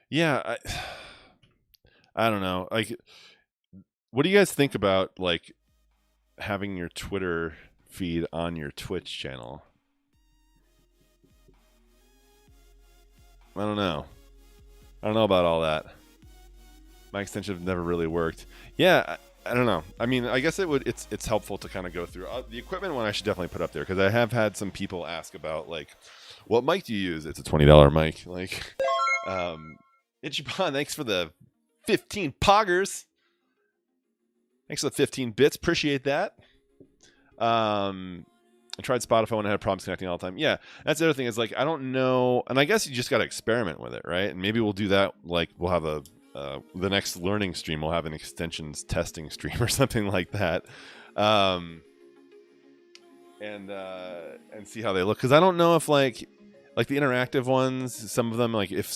Yeah, I don't know. Like, what do you guys think about having your Twitter feed on your Twitch channel? I don't know about all that. My extension never really worked. Yeah, I don't know. I mean, I guess it's helpful to kind of go through the equipment one. I should definitely put up there because I have had some people ask about what mic do you use? It's a $20 mic. Ichiban, thanks for the 15 poggers. Thanks for the 15 bits. Appreciate that. I tried Spotify when I had problems connecting all the time. Yeah, that's the other thing is I don't know, and I guess you just got to experiment with it, right? And maybe we'll do that. We'll have a the next learning stream will have an extensions testing stream or something like that, and see how they look. Because I don't know if like the interactive ones, some of them, like if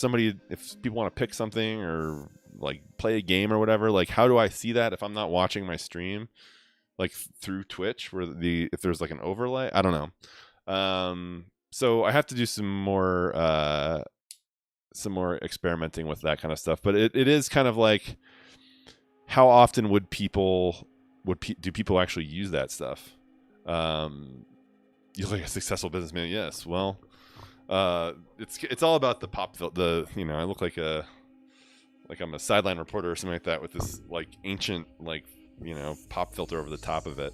people want to pick something or like play a game or whatever, like how do I see that if I'm not watching my stream, like through Twitch, where if there's like an overlay? I don't know. So I have to do some more experimenting with that kind of stuff. But it is kind of like, how often do people actually use that stuff? You look like a successful businessman. Yes. Well, it's all about the pop filter. I look like I'm a sideline reporter or something like that with this like ancient pop filter over the top of it.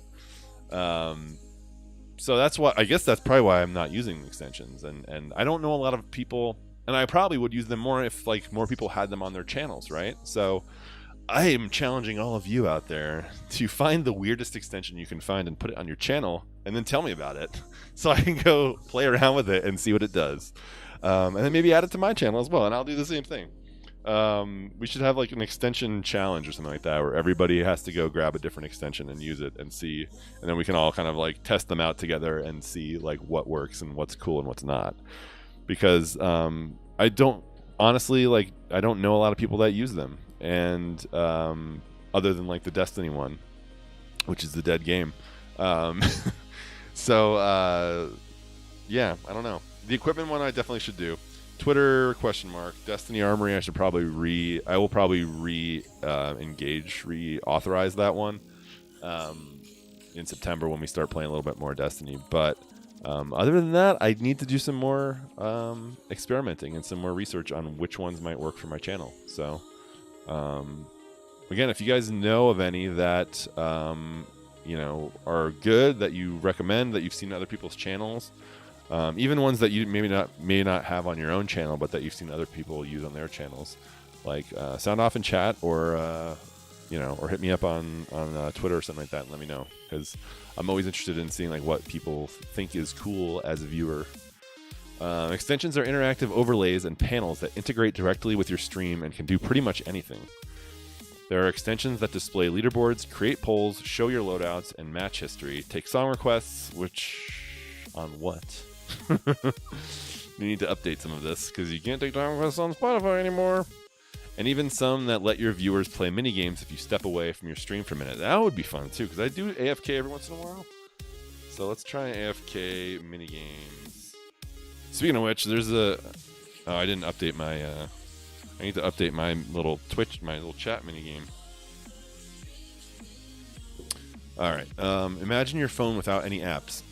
So that's probably why I'm not using extensions, and I don't know a lot of people, and I probably would use them more if like more people had them on their channels, right? So I am challenging all of you out there to find the weirdest extension you can find and put it on your channel, and then tell me about it, so I can go play around with it and see what it does, and then maybe add it to my channel as well, and I'll do the same thing. We should have like an extension challenge or something like that, where everybody has to go grab a different extension and use it and see, and then we can all kind of like test them out together and see like what works and what's cool and what's not. Because I don't know a lot of people that use them, and other than like the Destiny one, which is the dead game. So yeah, I don't know. The equipment one I definitely should do. Twitter ? Destiny Armory. I will probably reauthorize that one in September when we start playing a little bit more Destiny. But other than that, I need to do some more experimenting and some more research on which ones might work for my channel. So again, if you guys know of any that are good, that you recommend, that you've seen other people's channels. Even ones that you may not have on your own channel, but that you've seen other people use on their channels, like sound off in chat, or or hit me up on Twitter or something like that, and let me know, because I'm always interested in seeing like what people think is cool as a viewer. Extensions are interactive overlays and panels that integrate directly with your stream and can do pretty much anything. There are extensions that display leaderboards, create polls, show your loadouts, and match history, take song requests, on what? You need to update some of this, because you can't take time requests on Spotify anymore. And even some that let your viewers play mini games if you step away from your stream for a minute. That would be fun too, because I do AFK every once in a while. So let's try AFK mini games. Speaking of which, there's I didn't update my I need to update my little chat mini game. All right. Imagine your phone without any apps.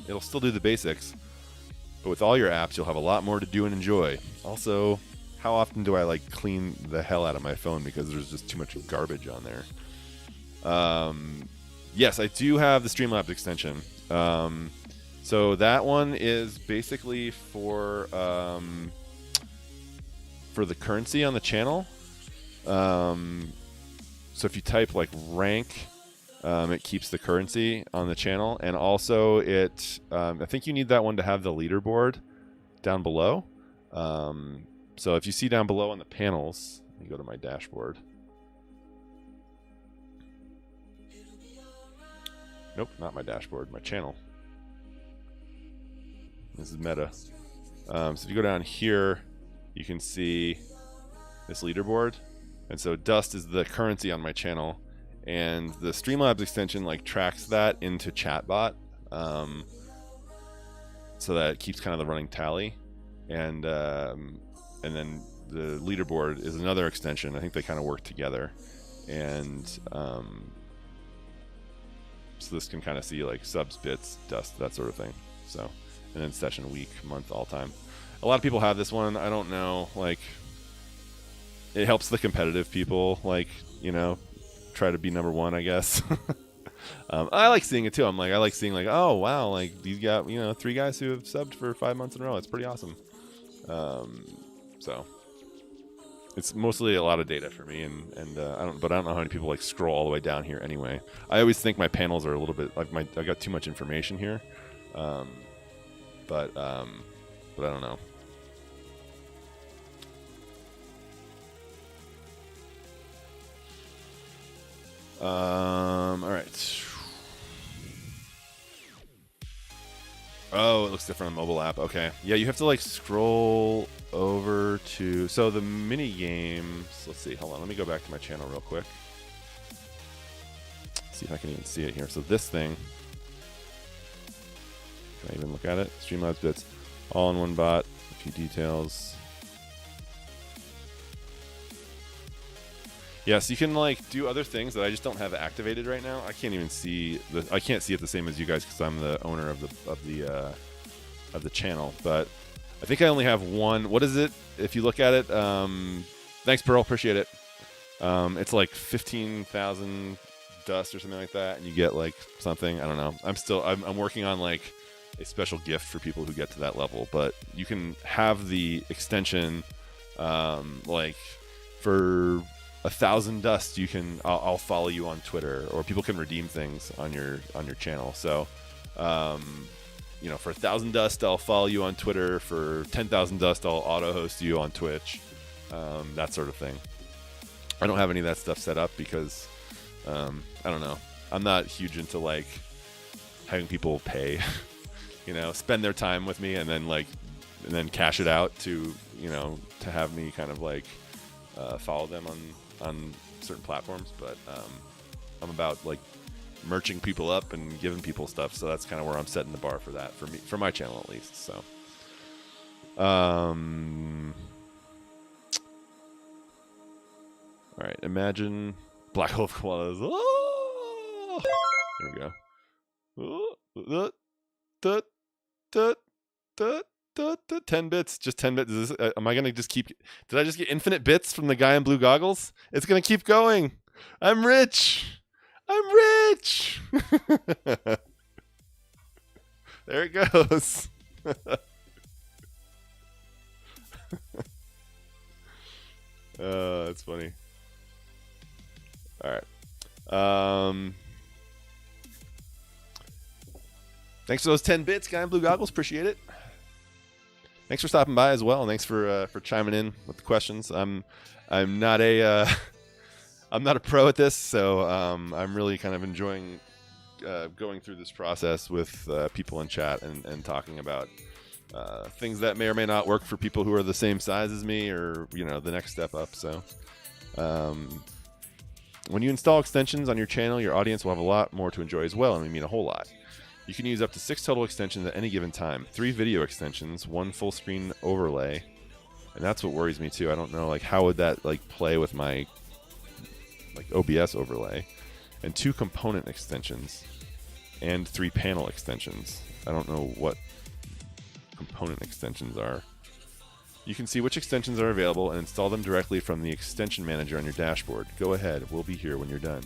It'll still do the basics, but with all your apps, you'll have a lot more to do and enjoy. Also, how often do I like clean the hell out of my phone because there's just too much garbage on there? Yes, I do have the Streamlabs extension. So that one is basically for the currency on the channel. So if you type like rank, it keeps the currency on the channel, and also I think you need that one to have the leaderboard down below. So if you see down below on the panels, let me go to my dashboard. Nope, not my dashboard, my channel. This is meta. So if you go down here, you can see this leaderboard, and so dust is the currency on my channel. And the Streamlabs extension like tracks that into Chatbot, so that it keeps kind of the running tally, and then the leaderboard is another extension. I think they kind of work together, and so this can kind of see like subs, bits, dust, that sort of thing. So, and then session, week, month, all time. A lot of people have this one. I don't know, like it helps the competitive people, like try to be number one, I guess. I like seeing it too. I like seeing like, oh wow, like these got 3 guys who have subbed for 5 months in a row. It's pretty awesome. So it's mostly a lot of data for me, and I don't know how many people like scroll all the way down here anyway. I always think my panels are a little bit like I got too much information here, but I don't know. All right. Oh, it looks different on the mobile app. Okay. Yeah, you have to like scroll over to. So the mini games. Let's see. Hold on. Let me go back to my channel real quick. See if I can even see it here. So this thing. Can I even look at it? Streamlabs bits. All in one bot. A few details. Yes, you can like do other things that I just don't have activated right now. I can't even see I can't see it the same as you guys because I'm the owner of the channel. But I think I only have one. What is it? If you look at it, thanks Pearl, appreciate it. It's like 15,000 dust or something like that, and you get like something. I don't know. I'm working on like a special gift for people who get to that level. But you can have the extension like for 1,000 dust. You can I'll follow you on Twitter, or people can redeem things on your channel. So you know, for 1,000 dust I'll follow you on Twitter. For 10,000 dust I'll auto host you on Twitch. That sort of thing. I don't have any of that stuff set up because I don't know, I'm not huge into like having people pay you know, spend their time with me and then cash it out to, you know, to have me kind of like follow them on certain platforms. But I'm about like merching people up and giving people stuff, so that's kind of where I'm setting the bar for that, for my channel at least. So all right, imagine black hole koalas. Oh! There we go. 10 bits, just 10 bits. Is this, am I gonna just keep? Did I just get infinite bits from the guy in blue goggles? It's gonna keep going. I'm rich. I'm rich. There it goes. That's funny. All right. Thanks for those 10 bits, guy in blue goggles. Appreciate it. Thanks for stopping by as well. Thanks for chiming in with the questions. I'm not a I'm not a pro at this, so I'm really kind of enjoying going through this process with people in chat and talking about things that may or may not work for people who are the same size as me, or you know, the next step up. So when you install extensions on your channel, your audience will have a lot more to enjoy as well, and we mean a whole lot. You can use up to 6 total extensions at any given time. 3 video extensions, 1 full screen overlay, and that's what worries me too. I don't know, like, how would that like play with my like OBS overlay, and 2 component extensions, and 3 panel extensions. I don't know what component extensions are. You can see which extensions are available and install them directly from the extension manager on your dashboard. Go ahead, we'll be here when you're done.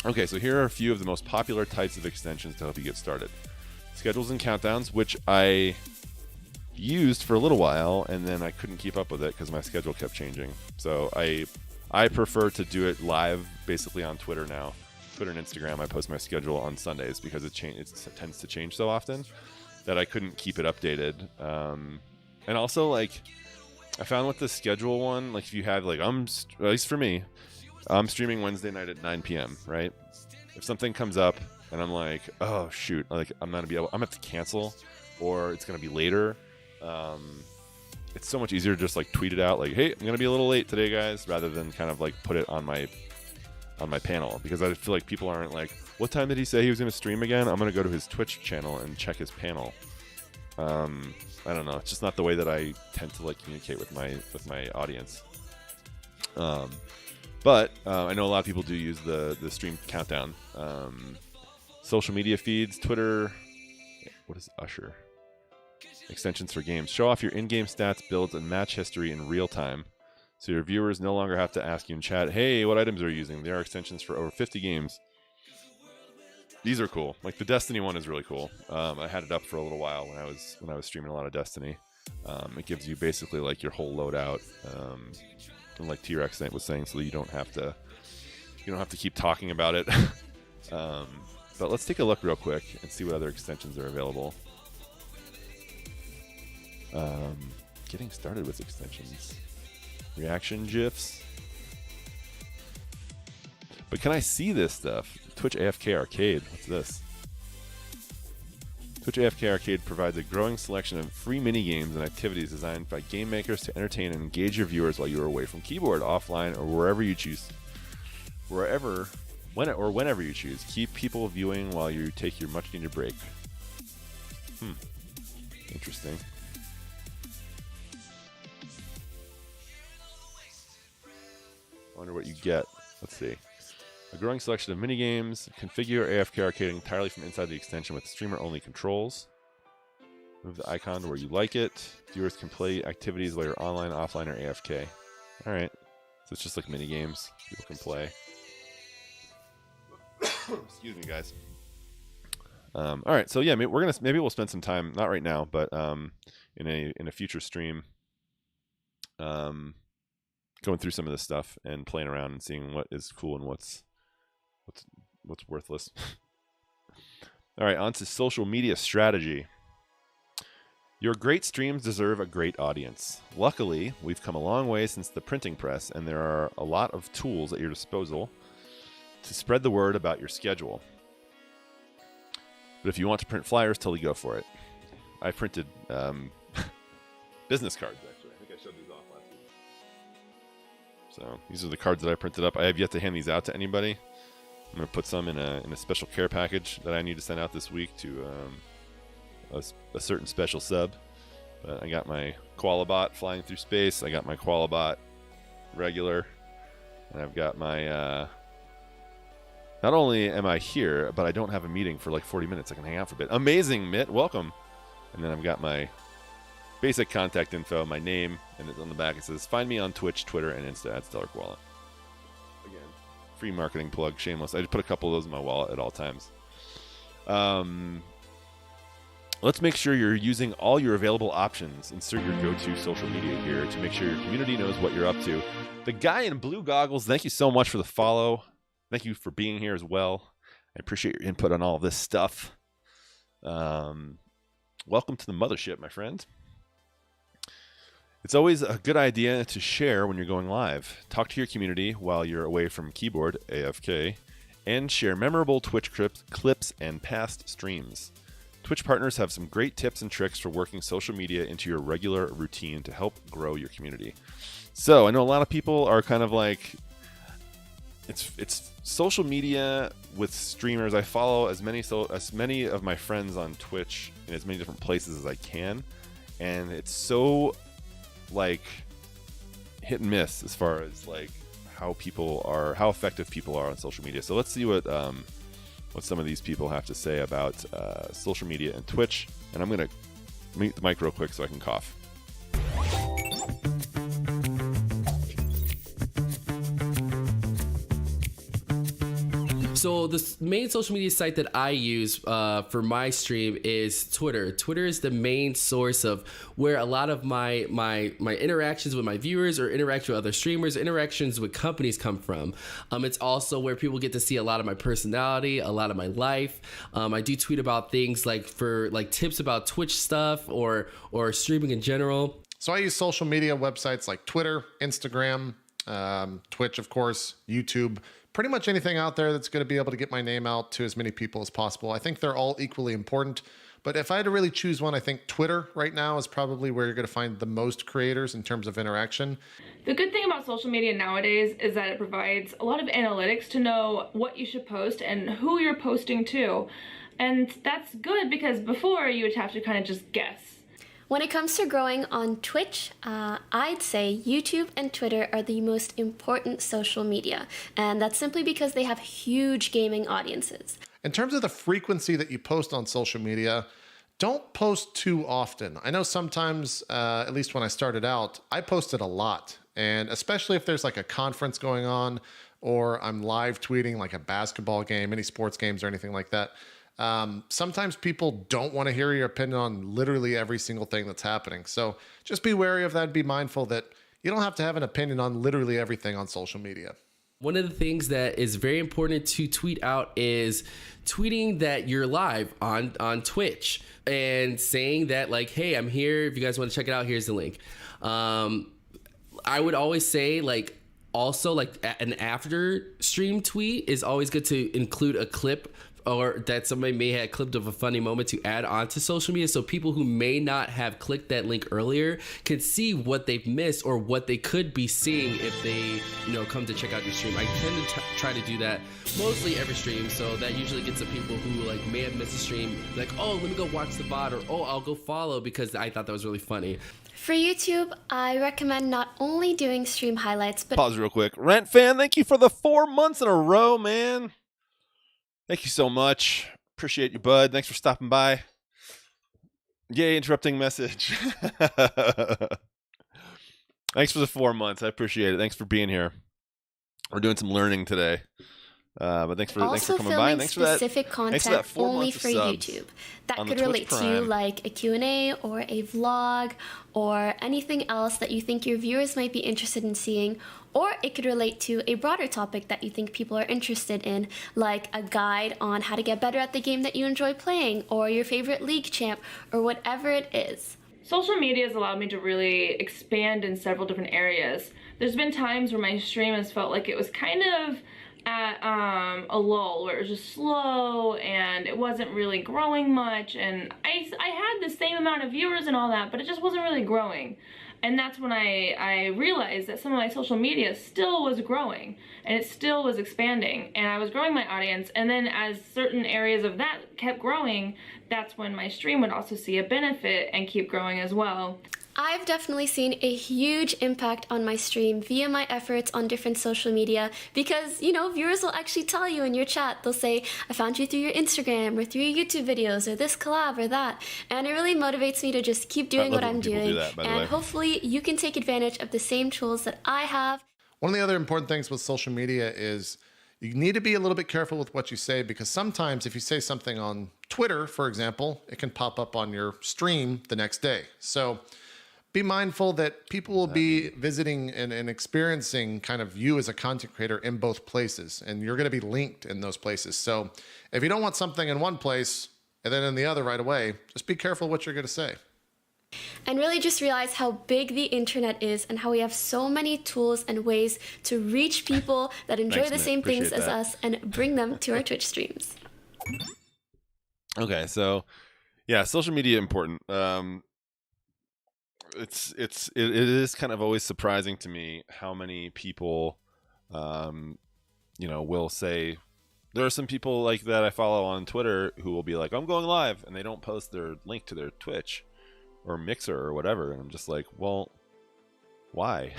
Okay, so here are a few of the most popular types of extensions to help you get started. Schedules and countdowns, which I used for a little while, and then I couldn't keep up with it because my schedule kept changing. So I prefer to do it live, basically on Twitter now. Twitter and Instagram, I post my schedule on Sundays because it tends to change so often that I couldn't keep it updated. And also, like, I found with the schedule one, like, if you have, like, at least for me, I'm streaming Wednesday night at 9 p.m., right? If something comes up and I'm like, oh, shoot, like, I'm going to have to cancel, or it's going to be later, it's so much easier to just, like, tweet it out, like, hey, I'm going to be a little late today, guys, rather than kind of, like, put it on my panel, because I feel like people aren't like, what time did he say he was going to stream again? I'm going to go to his Twitch channel and check his panel. I don't know. It's just not the way that I tend to, like, communicate with my audience. But I know a lot of people do use the stream countdown. Social media feeds, Twitter. What is Usher? Extensions for games. Show off your in-game stats, builds, and match history in real time, so your viewers no longer have to ask you in chat, hey, what items are you using? There are extensions for over 50 games. These are cool. Like, the Destiny one is really cool. I had it up for a little while when I was streaming a lot of Destiny. It gives you basically, like, your whole loadout. And like T-Rex was saying, so that you don't have to keep talking about it. But let's take a look real quick and see what other extensions are available. Getting started with extensions. Reaction GIFs. But can I see this stuff? Twitch AFK Arcade. What's this? Twitch AFK Arcade provides a growing selection of free mini games and activities designed by game makers to entertain and engage your viewers while you are away from keyboard, offline, or wherever you choose. Whenever you choose. Keep people viewing while you take your much-needed break. Interesting. I wonder what you get. Let's see. A growing selection of minigames. Configure AFK Arcade entirely from inside the extension with streamer-only controls. Move the icon to where you like it. Viewers can play activities while you're online, offline, or AFK. Alright. So it's just like minigames people can play. Excuse me, guys. Alright, so yeah, maybe we'll spend some time, not right now, but in a future stream, going through some of this stuff and playing around and seeing what is cool and what's worthless. All right, on to social media strategy. Your great streams deserve a great audience. Luckily, we've come a long way since the printing press, and there are a lot of tools at your disposal to spread the word about your schedule. But if you want to print flyers, totally go for it. I printed business cards, actually. I think I showed these off last week. So these are the cards that I printed up. I have yet to hand these out to anybody. I'm going to put some in a special care package that I need to send out this week to a certain special sub. But I got my Koalabot flying through space. I got my Koalabot regular. And I've got my... not only am I here, but I don't have a meeting for like 40 minutes. I can hang out for a bit. Amazing, Mitt. Welcome. And then I've got my basic contact info, my name, and on the back it says, find me on Twitch, Twitter, and Insta at StellarKoala. Again, free marketing plug, shameless. I just put a couple of those in my wallet at all times. Let's make sure you're using all your available options. Insert your go-to social media here to make sure your community knows what you're up to. The guy in blue goggles, thank you so much for the follow. Thank you for being here as well. I appreciate your input on all of this stuff. Welcome to the mothership, my friend. It's always a good idea to share when you're going live. Talk to your community while you're away from keyboard, AFK, and share memorable Twitch clips and past streams. Twitch partners have some great tips and tricks for working social media into your regular routine to help grow your community. So I know a lot of people are kind of like, it's social media with streamers. I follow as many of my friends on Twitch in as many different places as I can, and it's so like hit and miss as far as like how effective people are on social media. So let's see what some of these people have to say about social media and Twitch. And I'm gonna mute the mic real quick so I can cough. So the main social media site that I use for my stream is Twitter. Twitter is the main source of where a lot of my interactions with my viewers or interaction with other streamers, interactions with companies come from. It's also where people get to see a lot of my personality, a lot of my life. I do tweet about things like tips about Twitch stuff or streaming in general. So I use social media websites like Twitter, Instagram, Twitch, of course, YouTube. Pretty much anything out there that's going to be able to get my name out to as many people as possible. I think they're all equally important. But if I had to really choose one, I think Twitter right now is probably where you're going to find the most creators in terms of interaction. The good thing about social media nowadays is that it provides a lot of analytics to know what you should post and who you're posting to. And that's good because before you would have to kind of just guess. When it comes to growing on Twitch, I'd say YouTube and Twitter are the most important social media, and that's simply because they have huge gaming audiences. In terms of the frequency that you post on social media, don't post too often. I know sometimes, at least when I started out, I posted a lot, and especially if there's like a conference going on or I'm live tweeting like a basketball game, any sports games or anything like that. Sometimes people don't want to hear your opinion on literally every single thing that's happening. So just be wary of that. Be mindful that you don't have to have an opinion on literally everything on social media. One of the things that is very important to tweet out is tweeting that you're live on Twitch and saying that like, hey, I'm here. If you guys want to check it out, here's the link. I would always say like, also like an after stream tweet is always good to include a clip or that somebody may have clipped of a funny moment to add onto social media, so people who may not have clicked that link earlier can see what they've missed or what they could be seeing if they, come to check out your stream. I tend to try to do that mostly every stream, so that usually gets the people who like may have missed a stream, like, oh, let me go watch the VOD, or oh, I'll go follow because I thought that was really funny. For YouTube, I recommend not only doing stream highlights, but Pause real quick. Rent fan, thank you for the 4 months in a row, man. Thank you so much. Appreciate you, bud. Thanks for stopping by. Yay, interrupting message. Thanks for the 4 months. I appreciate it. Thanks for being here. We're doing some learning today. But thanks for coming by. And thanks for that. Specific content only for YouTube. That could relate to you, like a Q&A or a vlog or anything else that you think your viewers might be interested in seeing. Or it could relate to a broader topic that you think people are interested in, like a guide on how to get better at the game that you enjoy playing, or your favorite league champ, or whatever it is. Social media has allowed me to really expand in several different areas. There's been times where my stream has felt like it was kind of at a lull, where it was just slow and it wasn't really growing much, and I had the same amount of viewers and all that, but it just wasn't really growing. And that's when I realized that some of my social media still was growing and it still was expanding, and I was growing my audience, and then as certain areas of that kept growing, that's when my stream would also see a benefit and keep growing as well. I've definitely seen a huge impact on my stream via my efforts on different social media because, viewers will actually tell you in your chat. They'll say, I found you through your Instagram or through your YouTube videos or this collab or that. And it really motivates me to just keep doing what I'm doing. And hopefully you can take advantage of the same tools that I have. One of the other important things with social media is you need to be a little bit careful with what you say, because sometimes if you say something on Twitter, for example, it can pop up on your stream the next day. So be mindful that people will be visiting and experiencing kind of you as a content creator in both places, and you're going to be linked in those places. So if you don't want something in one place and then in the other right away, just be careful what you're going to say. And really just realize how big the internet is and how we have so many tools and ways to reach people that enjoy the same things as us and bring them to our Twitch streams. Okay, so yeah, social media important. It is kind of always surprising to me how many people, will say. There are some people like that I follow on Twitter who will be like, I'm going live, and they don't post their link to their Twitch or Mixer or whatever, and I'm just like, well, why?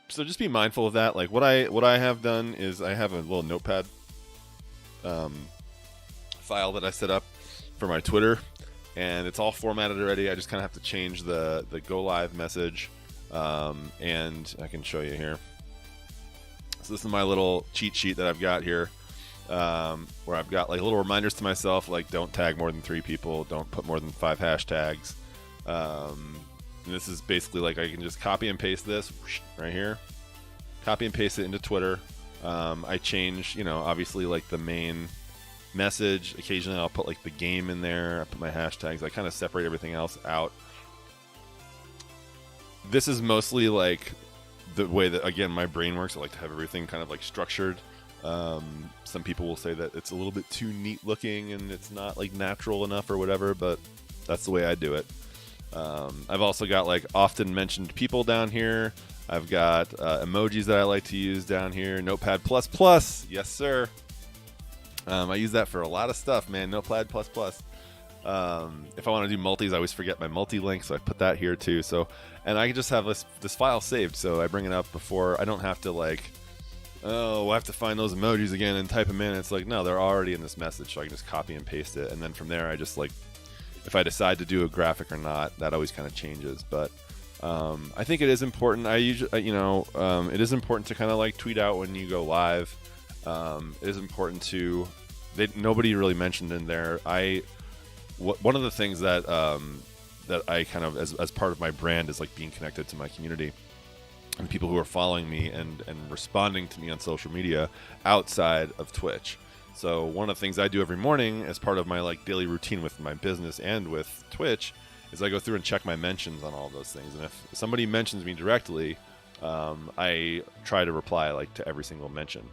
So just be mindful of that. Like what I have done is I have a little notepad file that I set up for my Twitter, and it's all formatted already. I just kind of have to change the go live message, and I can show you here. So this is my little cheat sheet that I've got here, where I've got like little reminders to myself, like don't tag more than 3 people, don't put more than 5 hashtags. And this is basically like I can just copy and paste this right here, copy and paste it into Twitter. I change, obviously like the main message. Occasionally I'll put like the game in there. I put my hashtags. I kind of separate everything else out. This is mostly like the way that, again, my brain works. I like to have everything kind of like structured. Some people will say that it's a little bit too neat looking and it's not like natural enough or whatever, but that's the way I do it. I've also got like often mentioned people down here. I've got emojis that I like to use down here. Notepad++, yes sir. I use that for a lot of stuff, man. Notepad++. If I want to do multis, I always forget my multi-link, so I put that here too. So, and I can just have this file saved, so I bring it up before. I don't have to like, oh, I have to find those emojis again and type them in. It's like, no, they're already in this message, so I can just copy and paste it, and then from there, I just like, if I decide to do a graphic or not, that always kind of changes. But I think it is important. I usually, it is important to kind of like tweet out when you go live. It is important to. Nobody really mentioned in there. One of the things that that I kind of as part of my brand is like being connected to my community and people who are following me and responding to me on social media outside of Twitch. So one of the things I do every morning as part of my like daily routine with my business and with Twitch is I go through and check my mentions on all those things. And if somebody mentions me directly, I try to reply like to every single mention.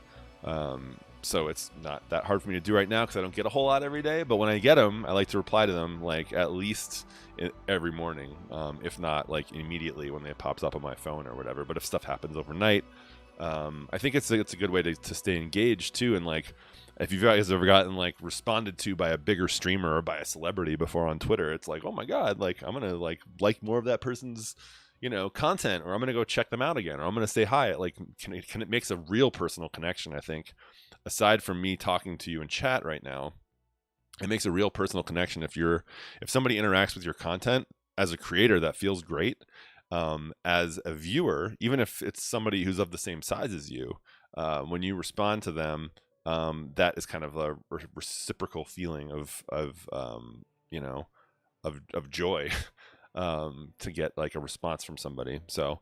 So it's not that hard for me to do right now because I don't get a whole lot every day. But when I get them, I like to reply to them like at least every morning, if not like immediately when it pops up on my phone or whatever. But if stuff happens overnight, I think it's a good way to stay engaged too. And like, if you guys ever gotten like responded to by a bigger streamer or by a celebrity before on Twitter, it's like, oh my god, like I'm gonna like more of that person's content, or I'm gonna go check them out again, or I'm gonna say hi. Like, it makes a real personal connection. I think, aside from me talking to you in chat right now, it makes a real personal connection. If somebody interacts with your content as a creator, that feels great. As a viewer, even if it's somebody who's of the same size as you, when you respond to them, that is kind of a reciprocal feeling of joy. To get like a response from somebody. So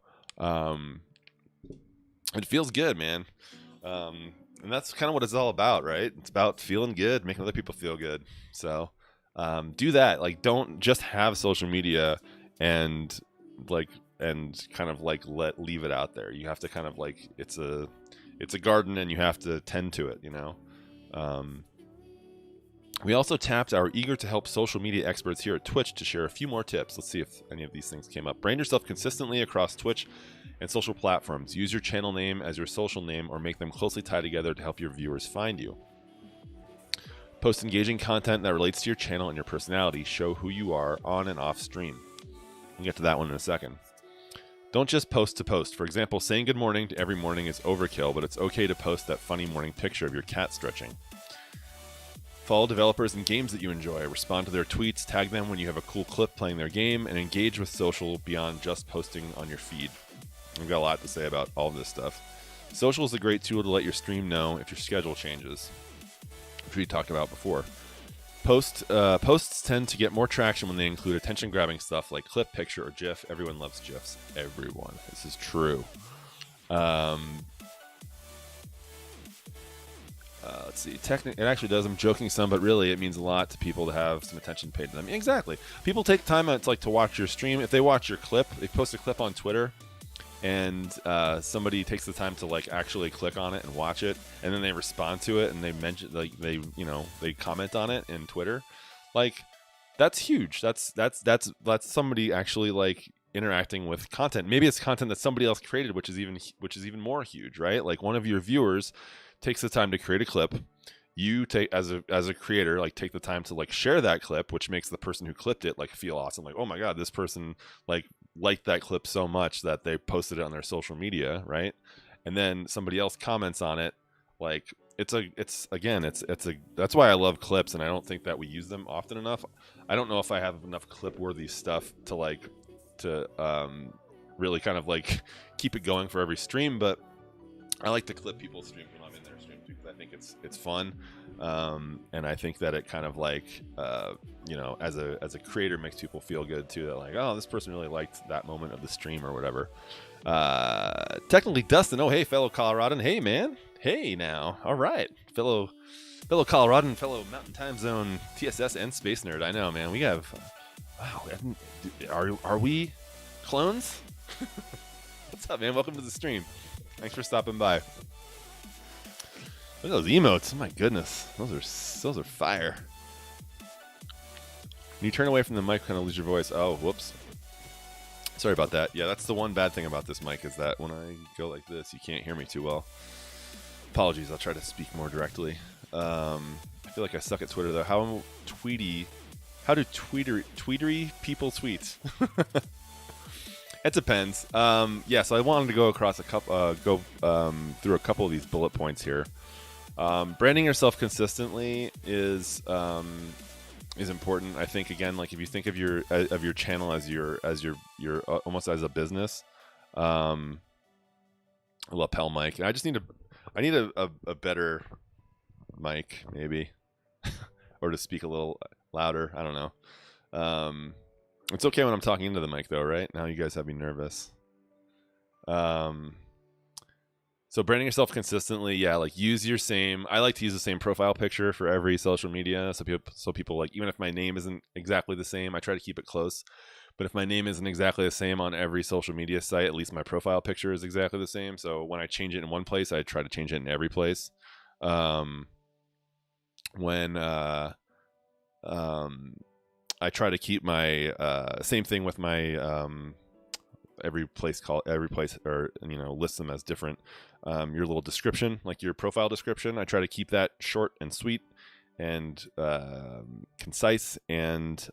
it feels good, man. And that's kind of what it's all about, right? It's about feeling good, making other people feel good. So do that. Like, don't just have social media and kind of like leave it out there. You have to kind of like, it's a garden and you have to tend to it, We also tapped our eager to help social media experts here at Twitch to share a few more tips. Let's see if any of these things came up. Brand yourself consistently across Twitch and social platforms. Use your channel name as your social name or make them closely tied together to help your viewers find you. Post engaging content that relates to your channel and your personality. Show who you are on and off stream. We'll get to that one in a second. Don't just post to post. For example, saying good morning to every morning is overkill, but it's okay to post that funny morning picture of your cat stretching. Follow developers and games that you enjoy. Respond to their tweets, tag them when you have a cool clip playing their game, and engage with social beyond just posting on your feed. I've got a lot to say about all this stuff. Social is a great tool to let your stream know if your schedule changes, which we talked about before. Posts tend to get more traction when they include attention-grabbing stuff like clip, picture, or GIF. Everyone loves GIFs. Everyone. This is true. Let's see. It actually does. I'm joking some, but really it means a lot to people to have some attention paid to them. Exactly. People take time out to watch your stream. If they watch your clip, they post a clip on Twitter, and somebody takes the time to like actually click on it and watch it, and then they respond to it and they mention they comment on it in Twitter. Like, that's huge. That's somebody actually like interacting with content. Maybe it's content that somebody else created, which is even more huge, right? Like, one of your viewers takes the time to create a clip. You take as a creator, like, take the time to like share that clip, which makes the person who clipped it like feel awesome. Like, oh my god, this person liked that clip so much that they posted it on their social media, right? And then somebody else comments on it. Like, that's why I love clips, and I don't think that we use them often enough. I don't know if I have enough clip worthy stuff to really kind of like keep it going for every stream, but I like to clip people's stream when I'm in their stream too, because I think it's fun, and I think that it kind of like as a creator makes people feel good too. That like, oh, this person really liked that moment of the stream or whatever. Technically, Dustin. Oh, hey, fellow Coloradan. Hey, man. Hey, now. All right, fellow Coloradan, fellow Mountain Time Zone TSS and Space Nerd. I know, man. We have. Wow. Are we clones? What's up, man? Welcome to the stream. Thanks for stopping by. Look at those emotes. Oh my goodness. Those are fire. When you turn away from the mic, kind of lose your voice. Oh, whoops. Sorry about that. Yeah, that's the one bad thing about this mic, is that when I go like this, you can't hear me too well. Apologies. I'll try to speak more directly. I feel like I suck at Twitter, though. How do tweetery people tweet? It depends. So I wanted to go across through a couple of these bullet points here. Branding yourself consistently is important. I think, again, like, if you think of your channel as your almost as a business, lapel mic. I need a better mic, maybe, or to speak a little louder. I don't know. It's okay when I'm talking into the mic, though, right? Now you guys have me nervous. So branding yourself consistently, yeah, like, use your same. I like to use the same profile picture for every social media, so people like, even if my name isn't exactly the same, I try to keep it close. But if my name isn't exactly the same on every social media site, at least my profile picture is exactly the same. So when I change it in one place, I try to change it in every place. When I try to keep my same thing with my every place, or list them as different. Your little description, like your profile description, I try to keep that short and sweet and concise and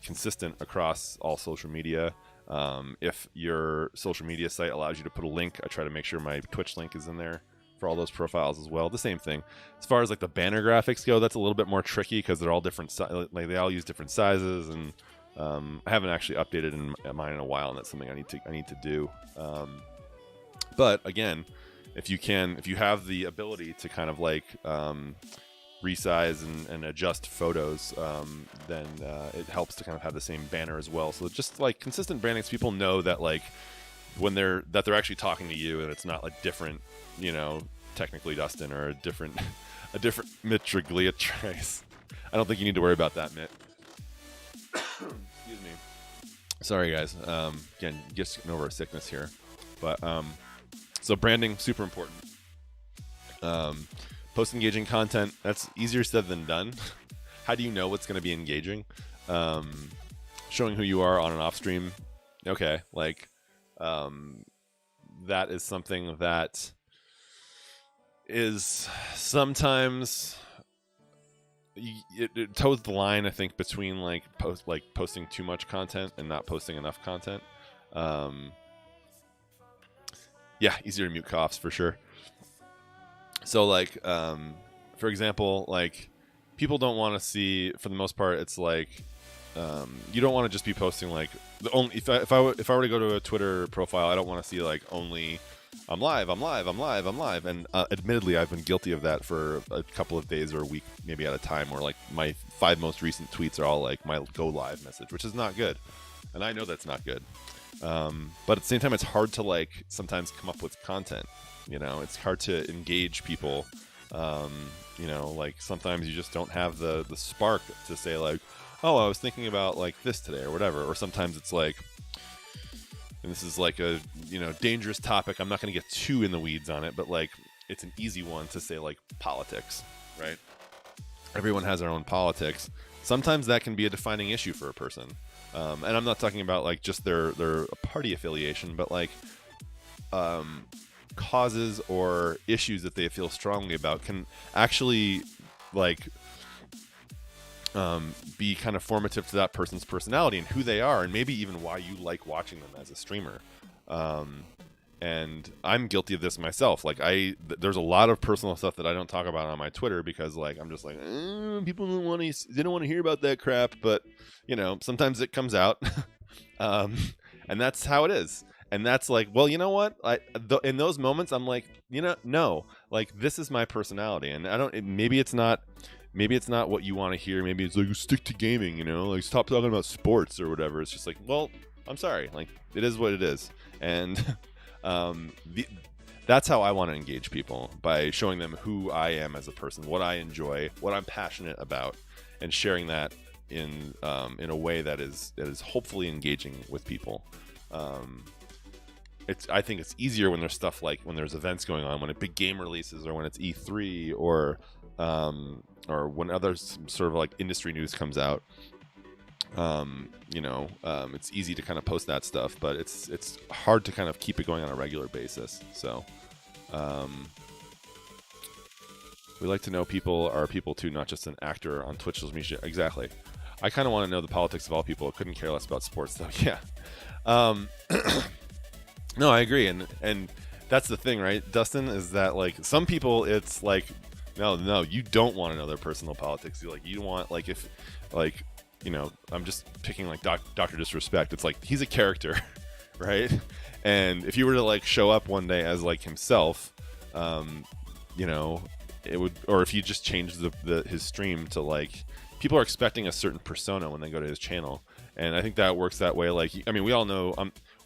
consistent across all social media. If your social media site allows you to put a link, I try to make sure my Twitch link is in there for all those profiles as well. The same thing. As far as like the banner graphics go, that's a little bit more tricky because they're all different. Like they all use different sizes, and I haven't actually updated mine in a while, and that's something I need to do. But again, if you have the ability to kind of like resize and adjust photos, then it helps to kind of have the same banner as well. So just like consistent branding, so people know that like when they're actually talking to you, and it's not like different, technically Dustin, or a different Mitraglia Trace. I don't think you need to worry about that, Mitt. Excuse me. Sorry, guys. Again, just getting over a sickness here, but so branding, super important. Post engaging content, that's easier said than done. How do you know what's going to be engaging? Showing who you are on and off stream. Okay, like that is something that is sometimes it toes the line, I think, between like posting too much content and not posting enough content. Yeah, easier to mute coughs for sure. So like, for example, like people don't want to see, for the most part, it's like, you don't want to just be posting like the only, if I were to go to a Twitter profile, I don't want to see like only I'm live. And admittedly, I've been guilty of that for a couple of days or a week, maybe at a time, where like my 5 most recent tweets are all like my go live message, which is not good. And I know that's not good. But at the same time, it's hard to like sometimes come up with content. It's hard to engage people. Like sometimes you just don't have the spark to say like, oh, I was thinking about like this today or whatever. Or sometimes it's like, and this is like a, dangerous topic. I'm not going to get too in the weeds on it, but like it's an easy one to say like politics, right? Everyone has their own politics. Sometimes that can be a defining issue for a person. And I'm not talking about like just their party affiliation, but like causes or issues that they feel strongly about can actually like be kind of formative to that person's personality and who they are, and maybe even why you like watching them as a streamer. And I'm guilty of this myself. Like there's a lot of personal stuff that I don't talk about on my Twitter because like I'm just like people don't want to hear about that crap. But sometimes it comes out, and that's how it is. And that's like, well, you know what? In those moments, I'm like, no, like this is my personality, and I don't. Maybe it's not what you want to hear. Maybe it's like stick to gaming, like stop talking about sports or whatever. It's just like, well, I'm sorry, like it is what it is, and that's how I want to engage people, by showing them who I am as a person, what I enjoy, what I'm passionate about, and sharing that in a way that is hopefully engaging with people. I think it's easier when there's stuff like when there's events going on, when a big game releases, or when it's E3, or when other sort of like industry news comes out. It's easy to kind of post that stuff, but it's hard to kind of keep it going on a regular basis. So we like to know people are people too, not just an actor on Twitch social media. Exactly. I kind of want to know the politics of all people. I couldn't care less about sports though. Yeah. No, I agree. And that's the thing, right, Dustin, is that like some people, it's like, no, you don't want to know their personal politics. You want, like, if, like, I'm just picking like Dr. Disrespect. It's like, he's a character, right? And if you were to like show up one day as like himself, it would, or if you just changed his stream to like, people are expecting a certain persona when they go to his channel. And I think that works that way. Like, I mean, we all know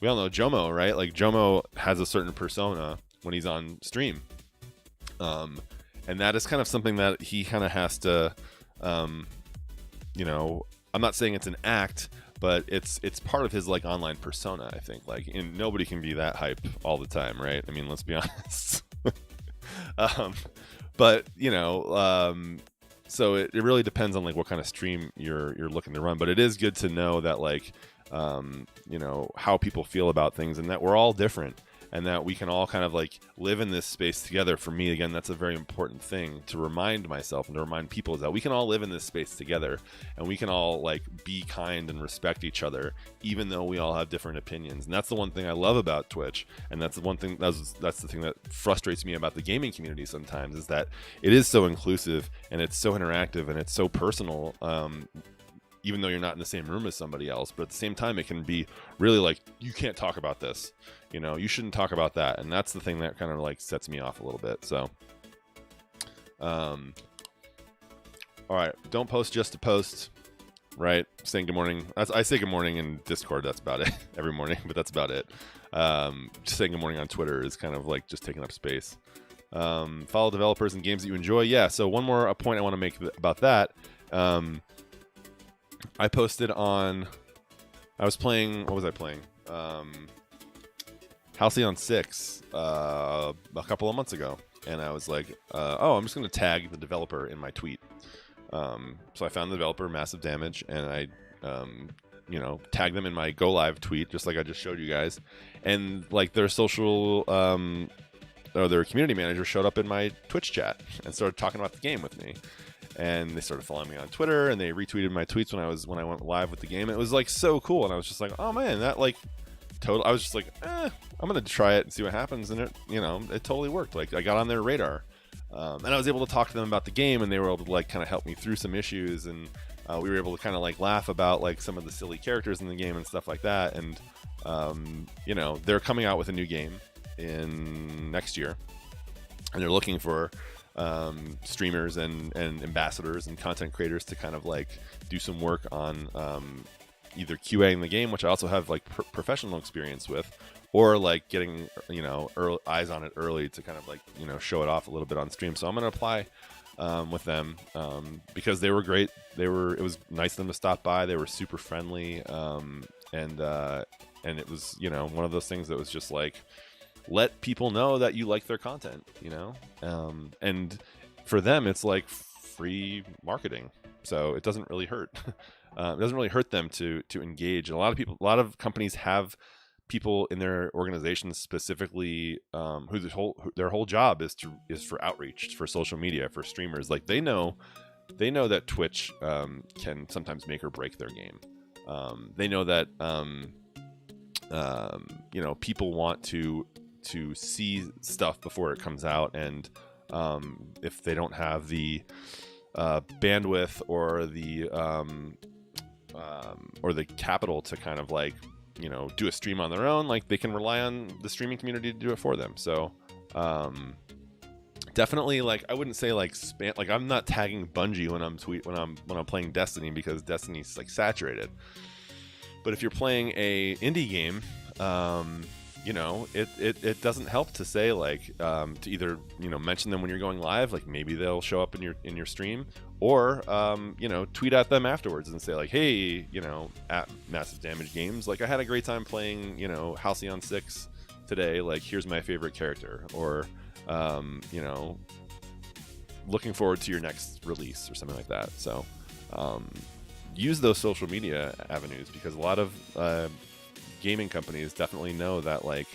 Jomo, right? Like Jomo has a certain persona when he's on stream. And that is kind of something that he kind of has to you know, I'm not saying it's an act, but it's part of his like online persona, I think. Like, and nobody can be that hype all the time, right? I mean, let's be honest. But you know, so it really depends on like what kind of stream you're looking to run. But it is good to know that like, you know, how people feel about things, and that we're all different, and that we can all kind of like live in this space together. For me, again, that's a very important thing to remind myself and to remind people, is that we can all live in this space together, and we can all like be kind and respect each other, even though we all have different opinions. And that's the one thing I love about Twitch, and that's the one thing that's the thing that frustrates me about the gaming community sometimes, is that it is so inclusive and it's so interactive and it's so personal. Even though you're not in the same room as somebody else, but at the same time, it can be really like, you can't talk about this, you know, you shouldn't talk about that. And that's the thing that kind of like sets me off a little bit. So, all right. Don't post just to post, right? Saying good morning. I say good morning in Discord. That's about it every morning, but that's about it. Just saying good morning on Twitter is kind of like just taking up space. Follow developers and games that you enjoy. Yeah. So one more point I want to make about that. I posted on, I was playing, what was I playing? Halcyon 6 a couple of months ago. And I was like, oh, I'm just going to tag the developer in my tweet. So I found the developer, Massive Damage, and I, you know, tagged them in my Go Live tweet, just like I just showed you guys. And like their social, or their community manager showed up in my Twitch chat and started talking about the game with me. And they started following me on Twitter, and they retweeted my tweets when I went live with the game. It was like so cool, and I was just like, oh man, that like total. I was just like, I'm gonna try it and see what happens, and it, you know, it totally worked. Like I got on their radar, and I was able to talk to them about the game, and they were able to like kind of help me through some issues, and we were able to kind of like laugh about like some of the silly characters in the game and stuff like that. And you know, they're coming out with a new game in next year, and they're looking for streamers and ambassadors and content creators to kind of like do some work on either QAing the game, which I also have like professional experience with, or like getting, you know, eyes on it early to kind of like, you know, show it off a little bit on stream. So I'm going to apply with them because they were great. It was nice of them to stop by. They were super friendly, and it was, you know, one of those things that was just like, let people know that you like their content, you know, and for them it's like free marketing, so it doesn't really hurt. It doesn't really hurt them to engage. And a lot of companies have people in their organizations specifically who their whole job is for outreach, for social media, for streamers. Like they know that Twitch can sometimes make or break their game. They know that you know, people want to see stuff before it comes out, and if they don't have the bandwidth or the capital to kind of like, you know, do a stream on their own, like they can rely on the streaming community to do it for them. So definitely, like I wouldn't say like spam, like I'm not tagging Bungie when I'm playing Destiny, because Destiny's like saturated. But if you're playing a indie game, you know, it doesn't help to say like to either, you know, mention them when you're going live, like maybe they'll show up in your stream, or you know, tweet at them afterwards and say like, hey, you know, at Massive Damage Games, like I had a great time playing, you know, Halcyon 6 today, like here's my favorite character, or you know, looking forward to your next release or something like that. So use those social media avenues, because a lot of gaming companies definitely know that like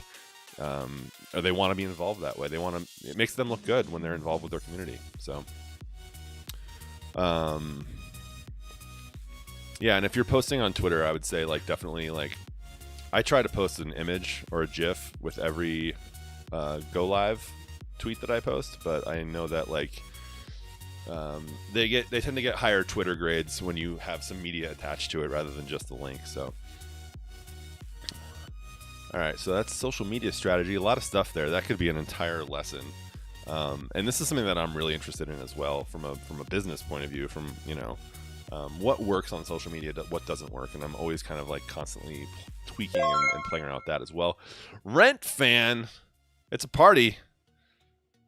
or they want to be involved that way. It makes them look good when they're involved with their community. So yeah, and if you're posting on Twitter, I would say like definitely like I try to post an image or a GIF with every Go Live tweet that I post, but I know that like they tend to get higher Twitter grades when you have some media attached to it rather than just the link. So all right, so that's social media strategy. A lot of stuff there. That could be an entire lesson. And this is something that I'm really interested in as well, from a business point of view, from, you know, what works on social media, what doesn't work. And I'm always kind of like constantly tweaking and playing around with that as well. Rent Fan, it's a party.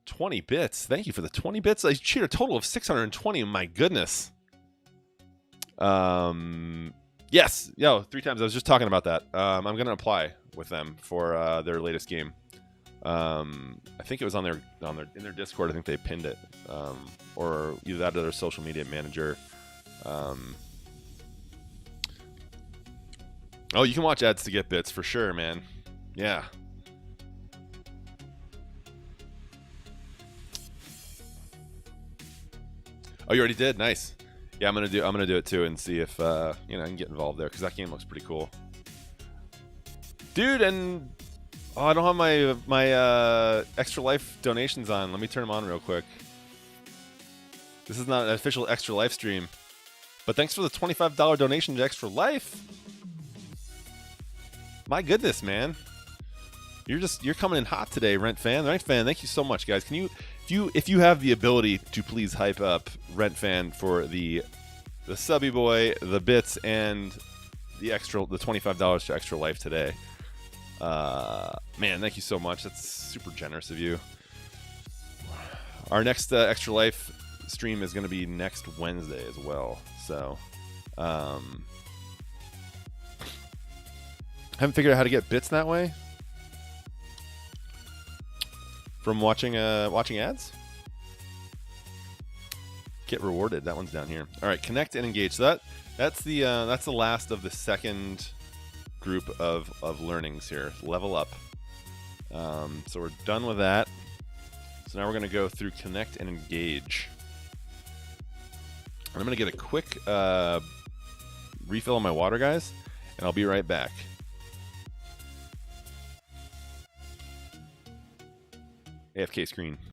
20 bits. Thank you for the 20 bits. I cheated a total of 620. My goodness. Yes, 3 times. I was just talking about that. I'm gonna apply with them for their latest game. I think it was on their in their Discord. I think they pinned it, or either that or their social media manager. Oh, you can watch ads to get bits for sure, man. Yeah. Oh, you already did? Nice. Yeah, I'm gonna do it too and see if I can get involved there because that game looks pretty cool, dude. And I don't have my Extra Life donations on. Let me turn them on real quick. This is not an official Extra Life stream, but thanks for the $25 donation to Extra Life. My goodness, man. You're coming in hot today, Rent Fan. Rent Fan, thank you so much, guys. Can you, if you have the ability to please hype up Rent Fan for the subby boy, the bits, and the $25 to Extra Life today. Man, thank you so much. That's super generous of you. Our next Extra Life stream is going to be next Wednesday as well. So, haven't figured out how to get bits that way. From watching ads? Get rewarded. That one's down here. All right, connect and engage. So that's the last of the second group of learnings here. Level up. So we're done with that. So now we're going to go through connect and engage. And I'm going to get a quick refill on my water, guys, and I'll be right back. AFK screen.